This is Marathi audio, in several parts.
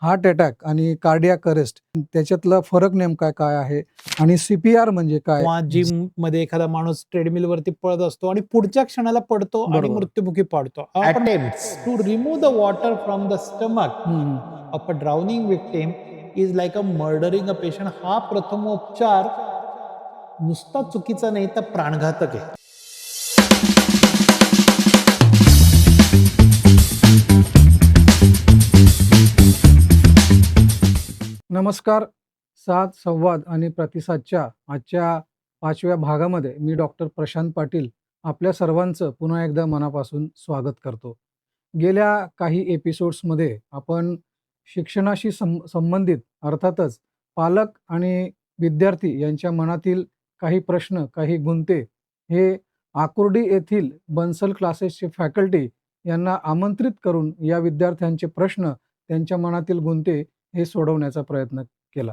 हार्ट अटॅक आणि कार्डियाक अरेस्ट त्याच्यातला फरक नेमका काय आहे आणि CPR म्हणजे काय? किंवा जिम मध्ये एखादा माणूस ट्रेडमिल वरती पळत असतो आणि पुढच्या क्षणाला पडतो आणि बरोबर. मृत्युमुखी पडतो. Attempts to remove the water from the stomach of a drowning victim is like a murdering a patient. हा प्रथमोपचार नुसता चुकीचा नाही तर प्राणघातक आहे. नमस्कार. सात संवाद आणि प्रतिसादच्या आजच्या 5व्या भागामध्ये मी डॉक्टर प्रशांत पाटील आपल्या सर्वांचं पुन्हा एकदा मनापासून स्वागत करतो. गेल्या काही एपिसोड्समध्ये आपण शिक्षणाशी संबंधित अर्थातच पालक आणि विद्यार्थी यांच्या मनातील काही प्रश्न, काही गुंते हे आकुर्डी येथील बन्सल क्लासेसचे फॅकल्टी यांना आमंत्रित करून या विद्यार्थ्यांचे प्रश्न, त्यांच्या मनातील गुंते हे सोडवण्याचा प्रयत्न केला.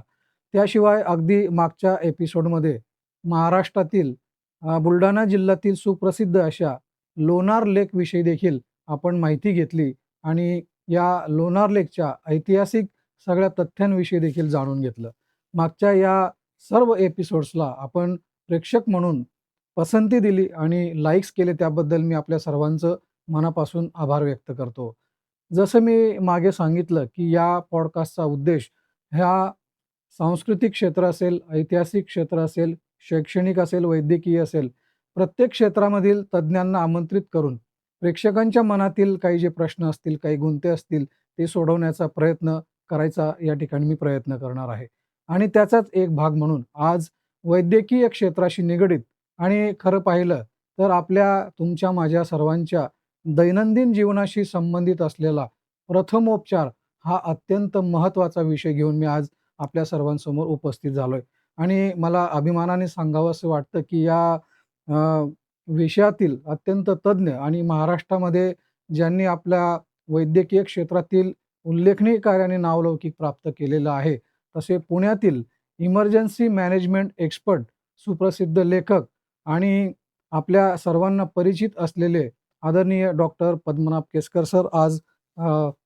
त्याशिवाय अगदी मागच्या एपिसोडमध्ये महाराष्ट्रातील बुलढाणा जिल्ह्यातील सुप्रसिद्ध अशा लोणार लेक विषयी देखील आपण माहिती घेतली आणि या लोणार लेकच्या ऐतिहासिक सगळ्या तथ्यांविषयी देखील जाणून घेतलं. मागच्या या सर्व एपिसोड्सला आपण प्रेक्षक म्हणून पसंती दिली आणि लाईक्स केले, त्याबद्दल मी आपल्या सर्वांचं मनापासून आभार व्यक्त करतो. जसं मी मागे सांगितलं की या पॉडकास्टचा उद्देश ह्या सांस्कृतिक क्षेत्र असेल, ऐतिहासिक क्षेत्र असेल, शैक्षणिक असेल, वैद्यकीय असेल, प्रत्येक क्षेत्रामधील तज्ज्ञांना आमंत्रित करून प्रेक्षकांच्या मनातील काही जे प्रश्न असतील, काही गुंते असतील, ते सोडवण्याचा प्रयत्न करायचा या ठिकाणी मी प्रयत्न करणार आहे. आणि त्याचाच एक भाग म्हणून आज वैद्यकीय क्षेत्राशी निगडीत आणि खरं पाहिलं तर आपल्या, तुमच्या, माझ्या सर्वांच्या दैनंदिन जीवनाशी संबंधित असलेला प्रथमोपचार हा अत्यंत महत्त्वाचा विषय घेऊन मी आज आपल्या सर्वांसमोर उपस्थित झालोय. आणि मला अभिमानाने सांगावंसं वाटतं की या विषयातील अत्यंत तज्ज्ञ आणि महाराष्ट्रामध्ये ज्यांनी आपल्या वैद्यकीय क्षेत्रातील उल्लेखनीय कार्याने नावलौकिक प्राप्त केलेलं आहे, तसे पुण्यातील इमर्जन्सी मॅनेजमेंट एक्सपर्ट, सुप्रसिद्ध लेखक आणि आपल्या सर्वांना परिचित असलेले आदरणीय डॉक्टर पद्मनाभ केसकर सर आज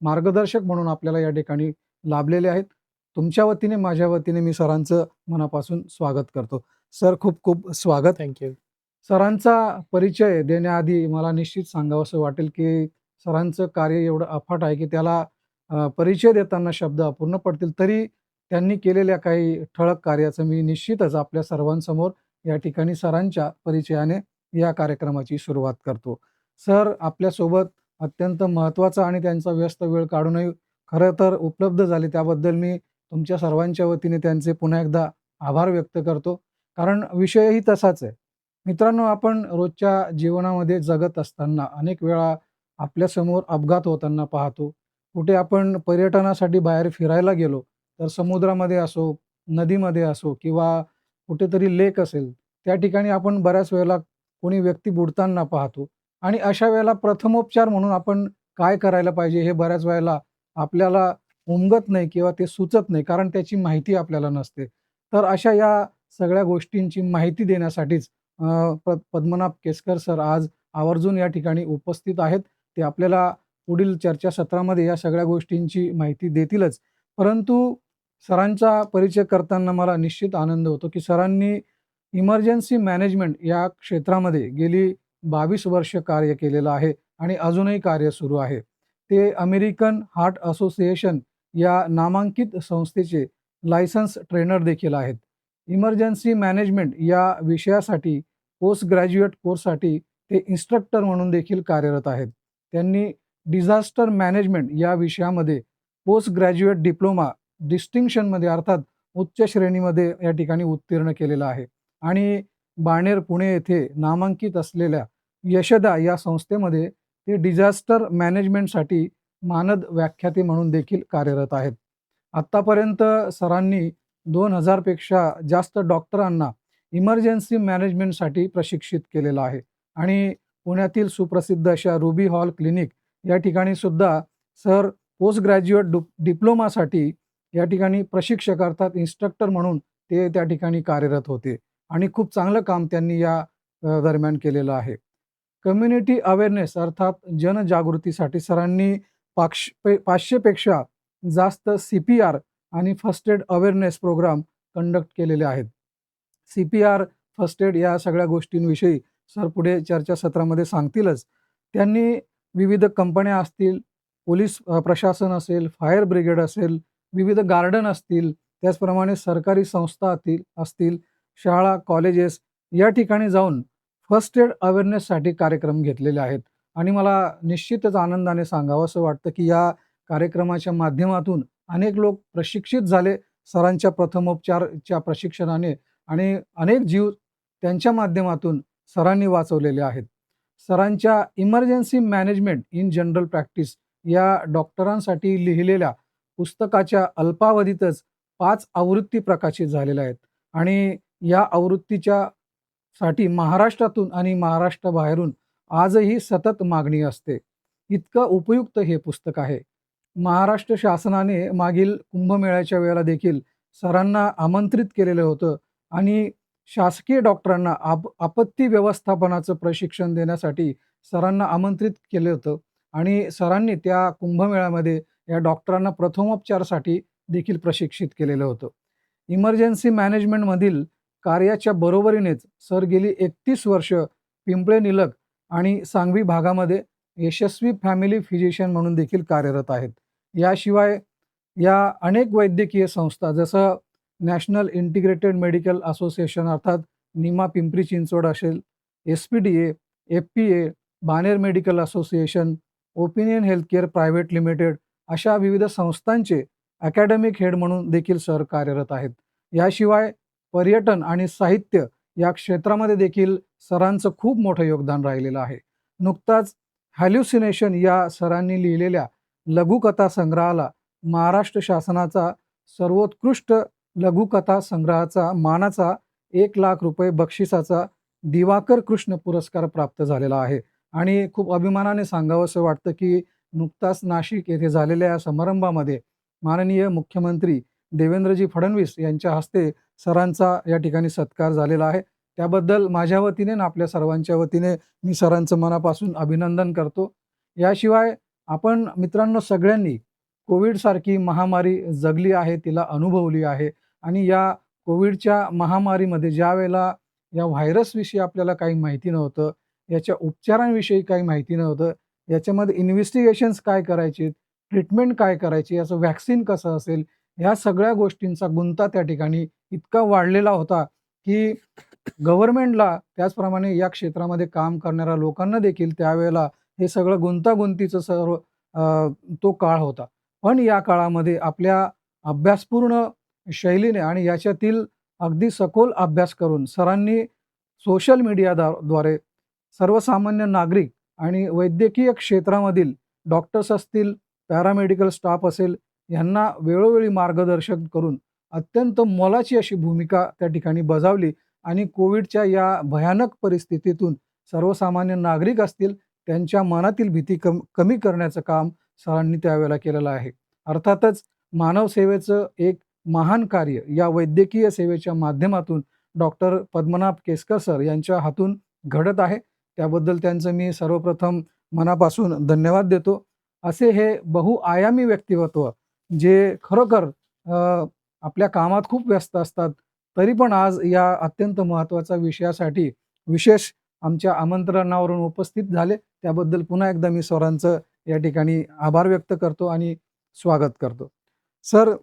मार्गदर्शक म्हणून आपल्याला या ठिकाणी लाभलेले आहेत. तुमच्या वतीने, माझ्या वतीने मी सरांचं मनापासून स्वागत करतो. सर, खूप खूप स्वागत. थँक्यू. सरांचा परिचय देण्याआधी मला निश्चित सांगावंसं वाटेल की सरांचं कार्य एवढं अफाट आहे की त्याला परिचय देताना शब्द अपूर्ण पडतील. तरी त्यांनी केलेल्या काही ठळक कार्याचं मी निश्चितच आपल्या सर्वांसमोर या ठिकाणी सरांच्या परिचयाने या कार्यक्रमाची सुरुवात करतो. सर आपल्यासोबत अत्यंत महत्त्वाचा आणि त्यांचा व्यस्त वेळ काढूनही खरं तर उपलब्ध झाले, त्याबद्दल मी तुमच्या सर्वांच्या वतीने त्यांचे पुन्हा एकदा आभार व्यक्त करतो. कारण विषयही तसाच आहे. मित्रांनो, आपण रोजच्या जीवनामध्ये जगत असताना अनेक वेळा आपल्यासमोर अपघात होताना पाहतो. कुठे आपण पर्यटनासाठी बाहेर फिरायला गेलो तर समुद्रामध्ये असो, नदीमध्ये असो किंवा कुठेतरी लेक असेल, त्या ठिकाणी आपण बऱ्याच वेळेला कोणी व्यक्ती बुडताना पाहतो. आणि अशा वेळेला प्रथमोपचार म्हणून आपण काय करायला पाहिजे हे बऱ्याच वेळेला आपल्याला उमगत नाही किंवा ते सुचत नाही, कारण त्याची माहिती आपल्याला नसते. तर अशा या सगळ्या गोष्टींची माहिती देण्यासाठीच पद्मनाभ केसकर सर आज आवर्जून या ठिकाणी उपस्थित आहेत. ते आपल्याला पुढील चर्चासत्रामध्ये या सगळ्या गोष्टींची माहिती देतीलच. परंतु सरांचा परिचय करताना मला निश्चित आनंद होतो की सरांनी इमर्जन्सी मॅनेजमेंट या क्षेत्रामध्ये गेली 22 वर्ष कार्य केलेलं आहे आणि अजूनही कार्य सुरू आहे. ते अमेरिकन हार्ट असोसिएशन या नामांकित संस्थेचे लायसन्स ट्रेनर देखील आहेत. इमर्जन्सी मॅनेजमेंट या विषयासाठी पोस्ट ग्रॅज्युएट कोर्ससाठी ते इन्स्ट्रक्टर म्हणून देखील कार्यरत आहेत. त्यांनी डिझास्टर मॅनेजमेंट या विषयामध्ये पोस्ट ग्रॅज्युएट डिप्लोमा डिस्टिंक्शनमध्ये अर्थात उच्च श्रेणीमध्ये या ठिकाणी उत्तीर्ण केलेला आहे. आणि बाणेर, पुणे येथे नामांकित असलेल्या यशदा या संस्थेमध्ये ते डिझास्टर मॅनेजमेंटसाठी मानद व्याख्याते म्हणून देखील कार्यरत आहेत. आत्तापर्यंत सरांनी 2000 पेक्षा जास्त डॉक्टरांना इमर्जन्सी मॅनेजमेंटसाठी प्रशिक्षित केलेलं आहे. आणि पुण्यातील सुप्रसिद्ध अशा रुबी हॉल क्लिनिक या ठिकाणी सुद्धा सर पोस्ट ग्रॅज्युएट डिप्लोमासाठी या ठिकाणी प्रशिक्षक अर्थात इन्स्ट्रक्टर म्हणून ते त्या ठिकाणी कार्यरत होते आणि खूप चांगलं काम त्यांनी या दरम्यान केलेलं आहे. कम्युनिटी अवेअरनेस अर्थात जनजागृतीसाठी सरांनी 500 पेक्षा जास्त CPR आणि first aid awareness programme conduct केलेले आहेत. CPR, फर्स्ट एड या सगळ्या गोष्टींविषयी सर पुढे चर्चासत्रामध्ये सांगतीलच. त्यांनी विविध कंपन्या असतील, पोलीस प्रशासन असेल, फायर ब्रिगेड असेल, विविध गार्डन असतील, त्याचप्रमाणे सरकारी संस्था असतील, शाळा, कॉलेजेस या ठिकाणी जाऊन फर्स्ट एड अवेअरनेससाठी कार्यक्रम घेतलेले आहेत. आणि मला निश्चितच आनंदाने सांगावसं वाटतं, की या कार्यक्रमाच्या माध्यमातून अनेक लोक प्रशिक्षित झाले सरांच्या प्रथमोपचारच्या प्रशिक्षणाने आणि अनेक जीव त्यांच्या माध्यमातून सरांनी वाचवलेले आहेत. सरांच्या emergency management in general practice या डॉक्टरांसाठी लिहिलेल्या पुस्तकाच्या अल्पावधीतच 5 आवृत्ती प्रकाशित झालेल्या आहेत आणि या आवृत्तीच्या साठी महाराष्ट्रातून आणि महाराष्ट्राबाहेरून आजही सतत मागणी असते. इतकं उपयुक्त हे पुस्तक आहे. महाराष्ट्र शासनाने मागील कुंभमेळ्याच्या वेळेला देखील सरांना आमंत्रित केलेलं होतं आणि शासकीय डॉक्टरांना आपत्ती व्यवस्थापनाचं प्रशिक्षण देण्यासाठी सरांना आमंत्रित केलं होतं आणि सरांनी त्या कुंभमेळ्यामध्ये या डॉक्टरांना प्रथमोपचारासाठी देखील प्रशिक्षित केलेलं होतं. इमर्जन्सी मॅनेजमेंटमधील कार्याच्या बरोबरीनेच सर गेली 31 वर्ष पिंपळे-निलख आणि सांगवी भागामध्ये यशस्वी फॅमिली फिजिशियन म्हणून देखील कार्यरत आहेत. याशिवाय या अनेक वैद्यकीय संस्था जसं नॅशनल इंटिग्रेटेड मेडिकल असोसिएशन अर्थात निमा पिंपरी चिंचवड असेल, SPDA, FPA, Baner medical association, opinion healthcare private limited अशा विविध संस्थांचे अकॅडमिक हेड म्हणून देखील सर कार्यरत आहेत. याशिवाय पर्यटन आणि साहित्य या क्षेत्रामध्ये देखील सरांचं खूप मोठं योगदान राहिलेलं आहे. नुकताच हॅल्युसिनेशन या सरांनी लिहिलेल्या लघुकथा संग्रहाला महाराष्ट्र शासनाचा सर्वोत्कृष्ट लघुकथा संग्रहाचा मानाचा ₹1,00,000 बक्षिसाचा दिवाकर कृष्ण पुरस्कार प्राप्त झालेला आहे. आणि खूप अभिमानाने सांगावंसं वाटतं, की नुकताच नाशिक येथे झालेल्या या समारंभामध्ये माननीय मुख्यमंत्री देवेंद्रजी फडणवीस यांच्या हस्ते सरांचा या ठिकाणी सत्कार झालेला आहे. त्याबद्दल माझ्या वतीने आणि आपल्या सर्वांच्या वतीने मी सरांचं मनापासून अभिनंदन करतो. याशिवाय आपण मित्रांनो सगळ्यांनी कोविडसारखी महामारी जगली आहे, तिला अनुभवली आहे आणि या कोविडच्या महामारीमध्ये ज्यावेळेला या व्हायरसविषयी आपल्याला काही माहिती नव्हतं, याच्या उपचारांविषयी काही माहिती नव्हतं, याच्यामध्ये इन्व्हेस्टिगेशन्स काय करायचे, ट्रीटमेंट काय करायची, याचं व्हॅक्सिन कसं असेल, ह्या सगळ्या गोष्टींचा गुंता त्या ठिकाणी इतका वाढलेला होता, की गव्हर्नमेंटला त्याचप्रमाणे या क्षेत्रामध्ये काम करणाऱ्या लोकांना देखील त्यावेळेला हे सगळं गुंतागुंतीचं सर्व तो काळ होता. पण या काळामध्ये आपल्या अभ्यासपूर्ण शैलीने आणि याच्यातील अगदी सखोल अभ्यास करून सरांनी सोशल मीडियाद्वारे सर्वसामान्य नागरिक आणि वैद्यकीय क्षेत्रामधील डॉक्टर्स असतील, पॅरामेडिकल स्टाफ असेल, यांना वेळोवेळी मार्गदर्शन करून अत्यंत मोलाची अशी भूमिका त्या ठिकाणी बजावली आणि कोविडच्या या भयानक परिस्थितीतून सर्वसामान्य नागरिक असतील, त्यांच्या मनातील भीती कमी करण्याचं काम सरांनी त्यावेळेला केलेलं आहे. अर्थातच मानव सेवेचं एक महान कार्य या वैद्यकीय सेवेच्या माध्यमातून डॉक्टर पद्मनाभ केसकर सर यांच्या हातून घडत आहे. त्याबद्दल त्यांचं मी सर्वप्रथम मनापासून धन्यवाद देतो. असे हे बहुआयामी व्यक्तिमत्व जे खरोखर आपल्या कामात खूप व्यस्त असतात, तरी पण आज या अत्यंत महत्त्वाच्या विषयासाठी विशेष आमच्या आमंत्रणावरून उपस्थित झाले. त्याबद्दल पुन्हा एकदा मी सरांचं या ठिकाणी आभार व्यक्त करतो आणि स्वागत करतो. सर,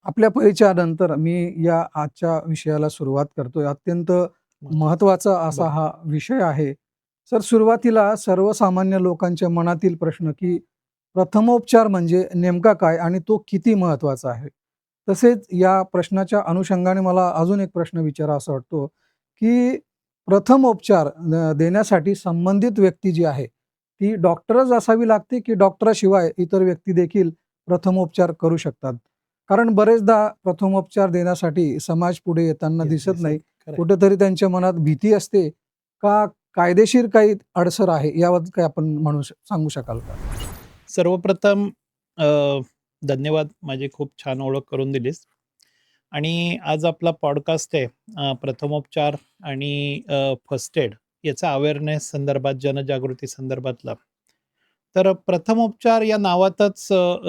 आपल्या परिचयानंतर मी या आजच्या विषयाला सुरुवात करतोय. अत्यंत महत्त्वाचा असा हा विषय आहे. सर, सुरुवातीला सर्वसामान्य लोकांच्या मनातील प्रश्न, की प्रथमोपचार म्हणजे नेमका काय आणि तो किती महत्त्वाचा आहे? तसेच या प्रश्नाच्या अनुषंगाने मला अजून एक प्रश्न विचारावासा वाटतो, की प्रथमोपचार देण्यासाठी संबंधित व्यक्ती जी आहे, ती डॉक्टरच असावी लागते, की डॉक्टराशिवाय इतर व्यक्ती देखील प्रथमोपचार करू शकतात? कारण बरेचदा प्रथमोपचार देण्यासाठी समाज पुढे येताना दिसत नाही. कुठेतरी त्यांच्या मनात भीती असते का कायदेशीर काही अडसर आहे, याबद्दल काही आपण सांगू शकाल का? सर्वप्रथम धन्यवाद. माझी खूप छान ओळख करून दिलीस. आणि आज आपला पॉडकास्ट आहे प्रथमोपचार आणि फर्स्ट एड याचा अवेअरनेस संदर्भात, जनजागृती संदर्भातला. तर प्रथमोपचार या नावातच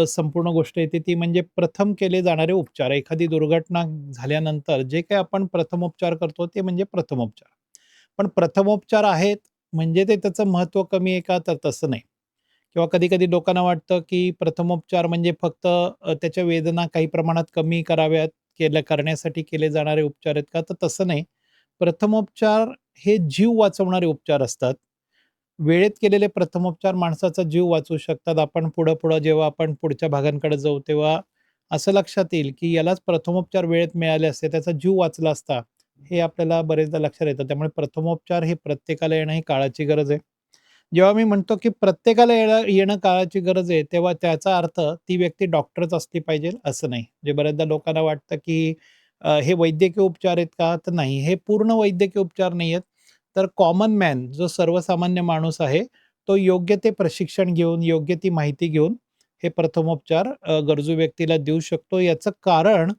संपूर्ण गोष्ट येते ती म्हणजे प्रथम केले जाणारे उपचार. एखादी दुर्घटना झाल्यानंतर जे काही आपण प्रथमोपचार करतो ते म्हणजे प्रथमोपचार. पण प्रथमोपचार आहेत म्हणजे ते त्याचं महत्त्व कमी आहे का? तर तसं नाही. किंवा कधी-कधी लोकांना वाटतं, की प्रथमोपचार म्हणजे फक्त त्याच्या वेदना काही प्रमाणात कमी कराव्यात, करण्यासाठी केले जाणारे उपचार आहेत का? तर तसं नाही. प्रथमोपचार हे जीव वाचवणारे उपचार असतात. वेळेत केलेले प्रथमोपचार माणसाचा जीव वाचवू शकतात. आपण पुढं-पुढं जेव्हा आपण पुढच्या भागांकडे जाऊ, तेव्हा असं लक्षात येईल, की यालाच प्रथमोपचार वेळेत मिळाले असते, त्याचा जीव वाचला असता. हे आपल्याला बरेचदा लक्षात येतं. त्यामुळे प्रथमोपचार हे प्रत्येकाला येणं ही काळाची गरज आहे. जेव्हा मी म्हणतो, की प्रत्येकाला येणं काळाची गरज आहे, तेव्हा त्याचा अर्थ ती व्यक्ती डॉक्टरच असली पाहिजे असं नाही. म्हणजे बऱ्याचदा लोकांना वाटतं, की हे वैद्यकीय उपचार आहेत का? तर नाही. हे पूर्ण वैद्यकीय उपचार नाही आहेत. तर कॉमन मॅन जो सर्वसामान्य माणूस आहे, तो योग्य ते प्रशिक्षण घेऊन, योग्य ती माहिती घेऊन हे प्रथमोपचार गरजू व्यक्तीला देऊ शकतो. याचं कारण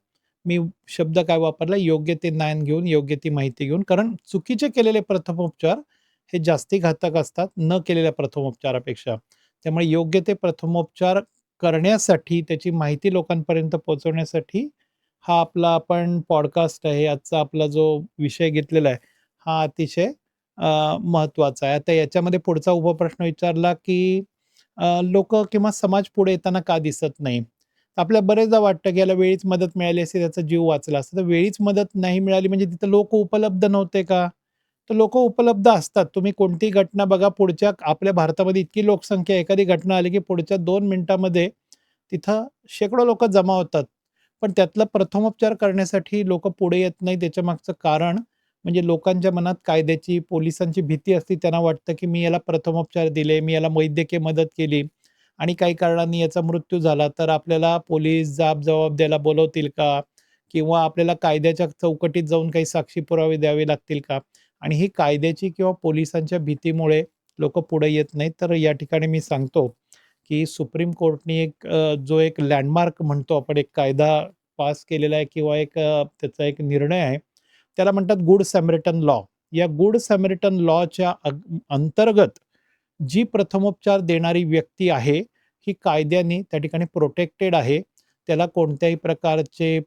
मी शब्द काय वापरला, योग्य ते ज्ञान घेऊन, योग्य ती माहिती घेऊन. कारण चुकीचे केलेले प्रथमोपचार हे जास्ती घातक असतात न केलेल्या प्रथमोपचारापेक्षा. त्यामुळे योग्य ते प्रथमोपचार करण्यासाठी, त्याची माहिती लोकांपर्यंत पोहोचवण्यासाठी हा आपला आपण पॉडकास्ट आहे, आजचा आपला जो विषय घेतलेला आहे, हा अतिशय महत्त्वाचा आहे. आता याच्यामध्ये पुढचा उपप्रश्न विचारला, की किंवा समाज पुढे येताना का दिसत नाही? आपल्याला बरेचदा वाटतं, की याला वेळीच मदत मिळाली असती, त्याचा जीव वाचला असता. तर वेळीच मदत नाही मिळाली म्हणजे तिथं लोकं उपलब्ध नव्हते का? तर लोकं उपलब्ध असतात. तुम्ही कोणतीही घटना बघा पुढच्या आपल्या भारतामध्ये इतकी लोकसंख्या आहे, एखादी घटना आली, की पुढच्या 2 मिनिटामध्ये तिथं शेकडो लोकं जमा होतात. पण त्यातला प्रथमोपचार करण्यासाठी लोकं पुढे येत नाही. त्याच्यामागचं कारण म्हणजे लोकांच्या मनात कायद्याची, पोलिसांची भीती असते. त्यांना वाटतं, की मी याला प्रथमोपचार दिले, मी याला वैद्यकीय मदत केली आणि काही कारणांनी याचा मृत्यू झाला, तर आपल्याला पोलीस जबाब द्यायला बोलवतील का? किंवा आपल्याला कायद्याच्या चौकटीत जाऊन काही साक्षी पुरावे द्यावे लागतील का? आणि ही कायद्याची किंवा पोलिसांच्या भीतीमुळे लोकं पुढे येत नाहीत. तर या ठिकाणी मी सांगतो, की सुप्रीम कोर्टने जो एक लँडमार्क म्हणतो आपण, एक कायदा पास केलेला आहे किंवा त्याचा एक निर्णय आहे. त्याला म्हणतात गुड सॅमरिटन लॉ. या गुड सॅमरिटन लॉच्या अंतर्गत जी प्रथमोपचार देणारी व्यक्ती आहे, ही कायद्याने त्या ठिकाणी प्रोटेक्टेड आहे. त्याला कोणत्याही प्रकारचे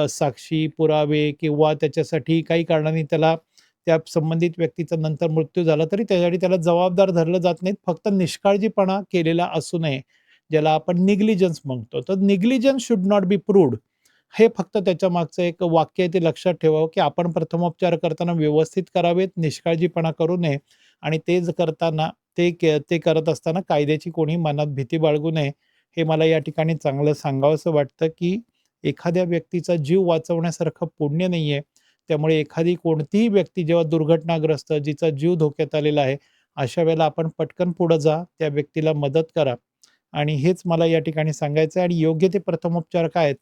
साक्षी, पुरावे किंवा त्याच्यासाठी काही कारणाने त्याला त्या संबंधित व्यक्तीचा नंतर मृत्यू झाला तरी त्यासाठी त्याला जबाबदार धरलं जात नाही. फक्त निष्काळजीपणा केलेला असू नये, ज्याला आपण निग्लिजन्स म्हणतो. तर negligence should not be proved. हे फक्त त्याच्यामागचं एक वाक्य आहे, ते लक्षात ठेवावं, की आपण प्रथमोपचार करताना व्यवस्थित करावेत, निष्काळजीपणा करू नये आणि करताना ते करत असताना कायद्याची कोणी मनात भीती बाळगू नये. हे मला या ठिकाणी चांगलं सांगावसं वाटतं, की एखाद्या व्यक्तीचा जीव वाचवण्यासारखं पुण्य नाहीये. त्यामुळे एखादी कोणतीही व्यक्ती जेव्हा दुर्घटनाग्रस्त, जिचा जीव धोक्यात आलेला आहे, अशा वेळेला आपण पटकन पुढे जा, त्या व्यक्तीला मदत करा आणि हेच मला या ठिकाणी सांगायचं आहे आणि योग्य ते प्रथमोपचार काय आहेत,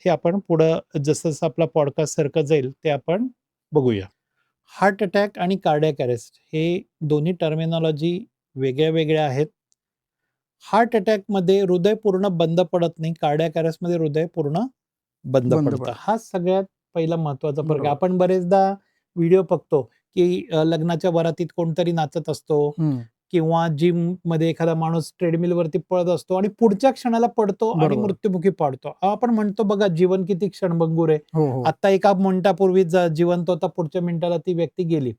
हे आपण पुढं जसं-जसं आपला पॉडकास्ट सरकत जाईल, ते आपण बघूया. हार्ट अटॅक आणि कार्डियाक अरेस्ट हे दोन्ही टर्मिनॉलॉजी वेगळ्या-वेगळ्या आहेत. हार्ट अटॅकमध्ये हृदय पूर्ण बंद पडत नाही. कार्डियाक अरेस्टमध्ये हृदय पूर्ण बंद बंद पडतं. पडतं. हा सगळ्यात पहिला महत्त्वाचा फरक आहे. बरोबर. आपण बरेचदा व्हिडिओ बघतो, की लग्नाच्या वरातीत कोणतरी नाचत असतो हं. किंवा जिममध्ये एखादा माणूस ट्रेडमिलवरती पळत असतो आणि पुढच्या क्षणाला पडतो आणि बरोबर. मृत्युमुखी पडतो. आपण म्हणतो बघा जीवन किती क्षणभंगूर आहे. हो, हो. आता एका मिनिटापूर्वी जिवंत होता, पुढच्या मिनिटाला ती व्यक्ती गेली.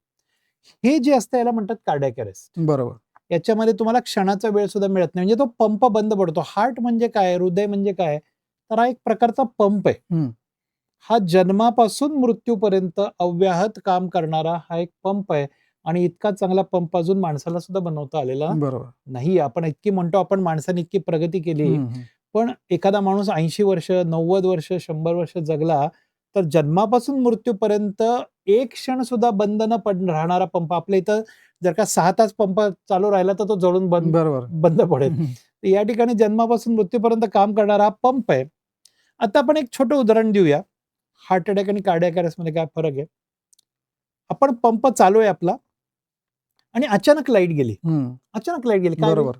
हे जे असतं याला म्हणतात कार्डियाक अरेस्ट. बरोबर. याच्यामध्ये तुम्हाला क्षणाचा वेळ सुद्धा मिळत नाही. म्हणजे तो पंप बंद पडतो. हार्ट म्हणजे काय? हृदय म्हणजे काय? तर हा एक प्रकारचा पंप आहे. हं. हा जन्मापासून मृत्यूपर्यंत अव्याहत काम करणारा हा एक पंप आहे आणि इतका चांगला पंप अजून माणसाला सुद्धा बनवता आलेला बरोबर. नाही. आपण इतकी म्हणतो, आपण माणसाने इतकी प्रगती केली, हं, हं. पण एखादा माणूस 80 वर्ष, 90 वर्ष, 100 वर्ष जगला, तर जन्मापासून मृत्यूपर्यंत एक क्षण सुद्धा बंद न राहणारा पंप. आपल्या इथं जर का 6 तास पंप चालू राहिला, तर तो जळून बरोबर. बंद पडेल. हं, हं. तर या ठिकाणी जन्मापासून मृत्यूपर्यंत काम करणारा हा पंप आहे. आता आपण एक छोटं उदाहरण देऊया. हार्ट अटॅक आणि कार्डियाक अरेस्टमध्ये काय फरक आहे? आपण पंप चालू आहे आपला आणि अचानक लाईट गेली. हं. अचानक लाईट गेली. काय होईल? बरोबर.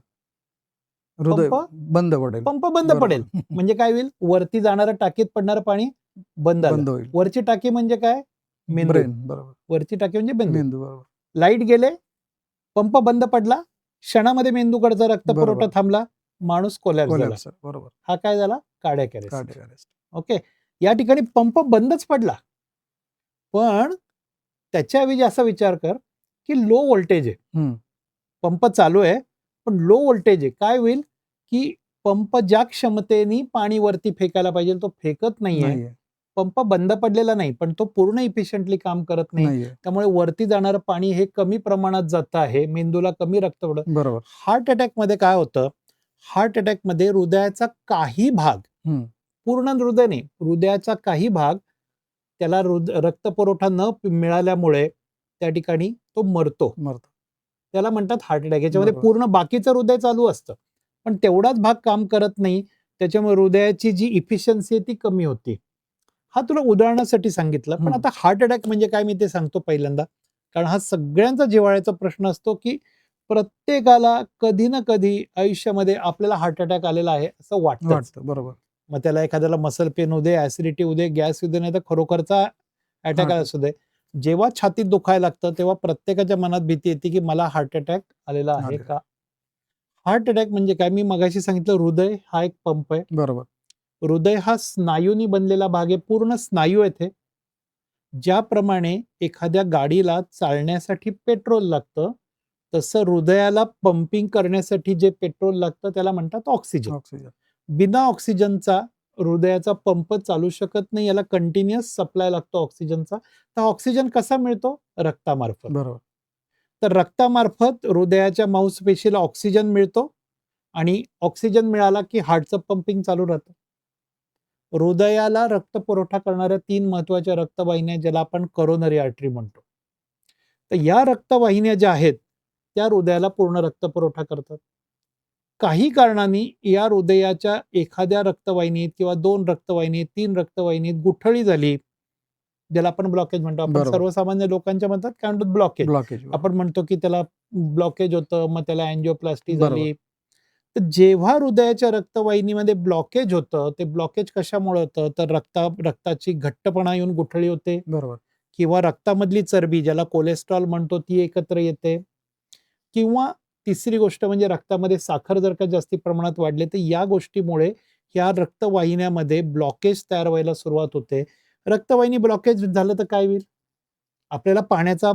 हृदय पंप बंद पडेल. पंप बंद बरोबर. पडेल. म्हणजे काय होईल? वरती जाणारं टाकीत पडणारं पाणी बंद झालं. बंद होईल. वरची टाकी म्हणजे काय? मेंदू. ब्रेन. बरोबर. वरची टाकी म्हणजे मेंदू. मेंदू. बरोबर. लाईट गेले, पंप बंद पडला, क्षणामध्ये मेंदूकडचा रक्तपुरवठा बरोबर. थांबला, माणूस कोलॅप्स झाला. कोलॅप्स बरोबर. हा काय झाला? Cardiac arrest. Cardiac arrest. Okay. या ठिकाणी पंप बंदच पडला. पण त्याच्याऐवजी असा विचार कर, की लो व्होल्टेज आहे. हं. पंप चालू आहे, पण लो व्होल्टेज आहे. काय होईल, की पंप ज्या क्षमतेने पाणी वरती फेकायला पाहिजे तो फेकत नाहीये. नाहीये. पंप बंद पडलेला नाही, पण तो पूर्ण इफिशियंटली काम करत नाही. नाहीये. त्यामुळे वरती जाणारं पाणी हे कमी प्रमाणात जातं आहे. मेंदूला कमी रक्त ओढत. बरोबर. हार्ट अटॅकमध्ये काय होतं? हार्ट अटॅकमध्ये हृदयाचा काही भाग, हं. पूर्ण हृदय नाही, हृदयाचा काही भाग त्याला रक्तपुरवठा न मिळाल्यामुळे त्या ठिकाणी तो मरतो. मरतो. त्याला म्हणतात हार्ट अटॅक. याच्यामध्ये बरोबर. पूर्ण बाकीचं हृदय चालू असतं, पण तेवढाच भाग काम करत नाही. त्याच्यामुळे हृदयाची जी इफिशियन्सी आहे ती कमी होती. हा तुला उदाहरणासाठी सांगितलं. पण आता हार्ट अटॅक म्हणजे काय मी ते सांगतो पहिल्यांदा. कारण हा सगळ्यांचा जिव्हाळ्याचा प्रश्न असतो, की प्रत्येकाला कधी ना कधी आयुष्यामध्ये आपल्याला हार्ट अटॅक आलेला आहे असं वाटतं. बरोबर. मग त्याला एखाद्याला मसल पेन होऊ दे, ऍसिडिटी होऊ दे, गॅस होऊ दे, नाही तर खरोखरचा अटॅक हार्ट असू दे. जेव्हा छातीत दुखायला लागतं तेव्हा प्रत्येकाच्या मनात भीती येते, की मला हार्ट अटॅक आलेला आहे आलेला. का? हार्ट अटॅक म्हणजे काय? मी मगाशी सांगितलं हृदय हा एक पंप आहे. बरोबर. हृदय हा स्नायूंनी बनलेला भाग आहे. पूर्ण स्नायू आहेत हे. ज्याप्रमाणे एखाद्या गाडीला चालण्यासाठी पेट्रोल लागतं, तसं हृदयाला पंपिंग करण्यासाठी जे पेट्रोल लागतं त्याला म्हणतात ऑक्सिजन. ऑक्सिजन. बिना ऑक्सिजनचा हृदयाचा पंप चालू शकत नाही. याला कंटिन्युअस सप्लाय लागतो ऑक्सिजनचा. तर ऑक्सिजन कसा मिळतो? रक्तामार्फत. बरोबर. तर रक्तामार्फत हृदयाच्या मांसपेशीला ऑक्सिजन मिळतो आणि ऑक्सिजन मिळाला की हार्टचं पंपिंग चालू राहतं. हृदयाला रक्तपुरवठा करणाऱ्या 3 महत्त्वाच्या रक्तवाहिन्या ज्याला आपण करोनरी आर्टरी म्हणतो. तर या रक्तवाहिन्या ज्या आहेत, त्या हृदयाला पूर्ण रक्तपुरवठा करतात. काही कारणांनी या हृदयाच्या एखाद्या रक्तवाहिनीत किंवा 2 रक्तवाहिनीत, 3 रक्तवाहिनीत गुठळी झाली, ज्याला आपण ब्लॉकेज म्हणतो. आपण बरोबर. सर्वसामान्य लोकांच्या मतात काय म्हणतो? ब्लॉकेज. ब्लॉकेज. आपण म्हणतो की त्याला ब्लॉकेज होतं, मग त्याला अँजिओप्लास्टी बरोबर. झाली. तर जेव्हा हृदयाच्या रक्तवाहिनीमध्ये ब्लॉकेज होतं, ते ब्लॉकेज कशामुळे होतं? तर रक्ताची घट्टपणा येऊन गुठळी होते बरोबर. किंवा रक्तामधली चरबी ज्याला कोलेस्ट्रॉल म्हणतो ती एकत्र येते किंवा तिसरी गोष्ट म्हणजे रक्तामध्ये साखर जर का जास्ती प्रमाणात वाढले तर या गोष्टीमुळे या रक्तवाहिन्यामध्ये ब्लॉकेज तयार व्हायला सुरुवात होते. रक्तवाहिनी ब्लॉकेज झालं तर काय होईल? आपल्याला पाण्याचा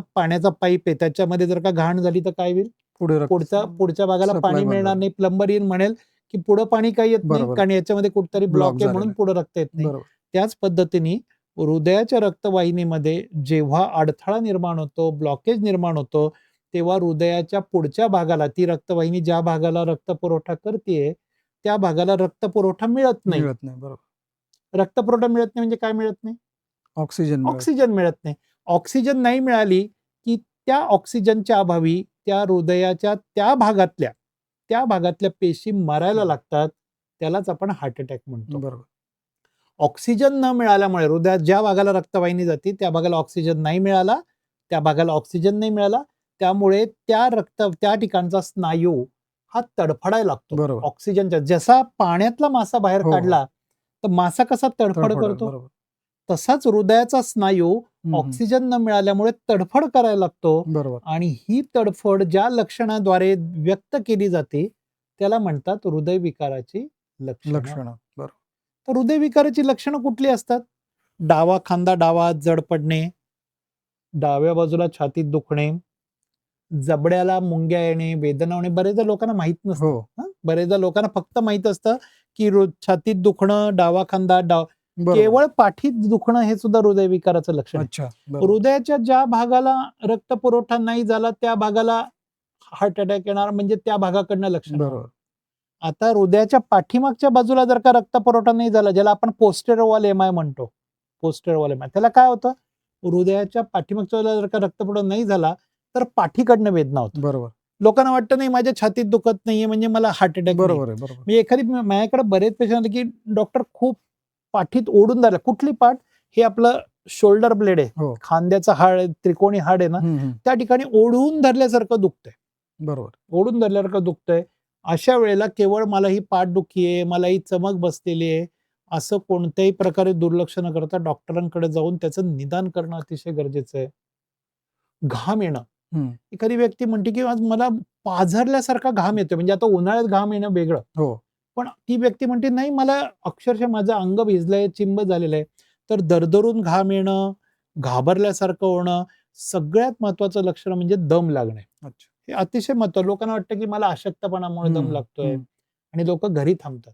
पाईप आहे त्याच्यामध्ये जर का घाण झाली तर काय होईल? पुढे पुढच्या भागाला सप्लाय पाणी बंद मिळणार होईल. नाही. प्लंबर येऊन म्हणेल, की पुढं पाणी काही येत नाही बरोबर. कारण याच्यामध्ये कुठेतरी ब्लॉक ब्लॉक आहे म्हणून झालेलं आहे. पुढे रक्त येत नाही. बरोबर. त्याच पद्धतीने हृदयाच्या रक्तवाहिनीमध्ये जेव्हा अडथळा निर्माण होतो, ब्लॉकेज निर्माण होतो, तेव्हा हृदयाच्या पुढच्या भागाला ती रक्तवाहिनी ज्या भागाला रक्तपुरवठा करतेय, त्या भागाला रक्तपुरवठा मिळत नाही. मिळत नाही. बरोबर. रक्तपुरवठा मिळत नाही म्हणजे काय मिळत नाही? ऑक्सिजन मिळत. ऑक्सिजन मिळत नाही. ऑक्सिजन नाही मिळाली, की त्या ऑक्सिजनच्या अभावी त्या हृदयाच्या त्या भागातल्या पेशी मरायला लागतात. त्यालाच आपण हार्ट अटॅक म्हणतो. बरोबर. ऑक्सिजन न मिळाल्यामुळे हृदयात ज्या भागाला रक्तवाहिनी जाते, त्या भागाला ऑक्सिजन नाही मिळाला, त्या भागाला ऑक्सिजन नाही मिळाला, त्यामुळे त्या ठिकाणचा स्नायू हा तडफडायला लागतो. बरोबर. ऑक्सिजनच्या जसा पाण्यातला मासा बाहेर हो, हो. काढला, तर मासा कसा तडफड तडफड. करतो? बरोबर. तसाच हृदयाचा स्नायू ऑक्सिजन न मिळाल्यामुळे तडफड करायला लागतो बरोबर. आणि ही तडफड ज्या लक्षणाद्वारे व्यक्त केली जाते त्याला म्हणतात हृदयविकाराची लक्षणं. लक्षणं. बरोबर. तर हृदयविकाराची लक्षणं कुठली असतात? डावा खांदा जड पडणे, डाव्या बाजूला छातीत दुखणे, जबड्याला मुंग्या येणे, वेदना होणे. बरेचदा लोकांना माहित नसतं. हो. बरेचदा लोकांना फक्त माहित असतं की छातीत दुखणं, डावा खांदा बरोबर. केवळ पाठीत दुखणं हे सुद्धा हृदयविकाराचं लक्षण आहे. अच्छा. बरोबर. हृदयाच्या ज्या भागाला रक्तपुरवठा नाही झाला त्या भागाला हार्ट अटॅक येणार म्हणजे त्या भागाकडनं लक्षण. बरोबर. आता हृदयाच्या पाठीमागच्या बाजूला जर का रक्तपुरवठा नाही झाला, ज्याला आपण पोस्टेरियर वॉल एमआय म्हणतो, पोस्टेरियर वॉल एमआय, त्याला काय होतं? हृदयाच्या पाठीमागच्या बाजूला जर का रक्तपुरवठा नाही झाला तर पाठीकडनं वेदना होतं. बरोबर. लोकांना वाटतं नाही माझ्या छातीत दुखत नाहीये म्हणजे मला हार्ट अटॅक. बरोबर आहे. बरोबर. मी एखादी माझ्याकडे बरेच पेशंट आले की डॉक्टर खूप पाठीत ओढून धरला. कुठली पाठ? हे आपलं शोल्डर ब्लेड आहे, हो. खांद्याचा हाड, त्रिकोणी हाड आहे ना, त्या ठिकाणी ओढून धरल्यासारखं दुखतंय. बरोबर. ओढून धरल्यासारखं दुखतंय. अशा वेळेला केवळ मला ही पाठदुखी आहे, मला ही चमक बसलेली आहे, असं कोणत्याही प्रकारे दुर्लक्ष न करता डॉक्टरांकडे जाऊन त्याचं निदान करणं अतिशय गरजेचं आहे. घाम येणं, हं. एखादी व्यक्ती म्हणते की आज मला पाझरल्यासारखा घाम येतोय, म्हणजे आता उन्हाळ्यात घाम येणं वेगळं. हो. पण ती व्यक्ती म्हणते, "नाही, मला अक्षरशः माझं अंग भिजलंय, चिंब झालेलं आहे." तर दरदरून घाम येणं, घाबरल्यासारखं होणं, सगळ्यात महत्त्वाचं लक्षण म्हणजे दम लागणे. अच्छा. हे अतिशय महत्त्वाचं. लोकांना वाटतं की मला अशक्तपणामुळे दम हं, लागतोय हं. आणि लोकं घरी थांबतात.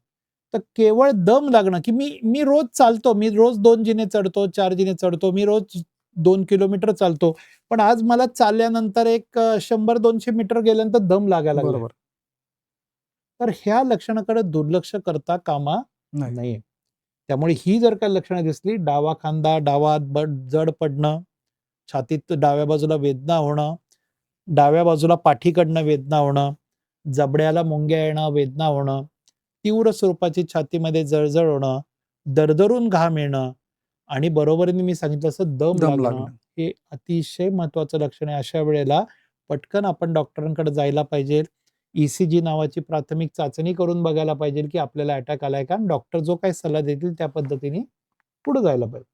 तर केवळ दम लागणं, की मी मी रोज चालतो, मी रोज 2 जिने चढतो, 4 जिने चढतो, मी रोज 2 किलोमीटर चालतो. पण आज मला चालल्यानंतर एक 100-200 मीटर गेल्यानंतर दम लागायला लागलाय. बरोबर. तर ह्या लक्षणाकडे दुर्लक्ष करता कामा नाही. नये. त्यामुळे ही जर काही लक्षणं दिसली, डावा खांदा, डावा जड पडणं, छातीत डाव्या बाजूला वेदना होणं, डाव्या बाजूला पाठीकडनं वेदना होणं, जबड्याला मुंग्या येणं, वेदना होणं, तीव्र स्वरूपाची छातीमध्ये जळजळ होणं, दरदरून घाम येणं आणि बरोबरीने मी सांगितलं असं दम दम लागणं, लागणं. हे अतिशय महत्त्वाचं लक्षण आहे. अशा वेळेला पटकन आपण डॉक्टरांकडे जायला पाहिजे. ई-सी-जी नावाची प्राथमिक चाचणी करून बघायला पाहिजे, की आपल्याला अटॅक आलाय का? डॉक्टर जो काही सल्ला देतील त्या पद्धतीने पुढे जायला पाहिजे.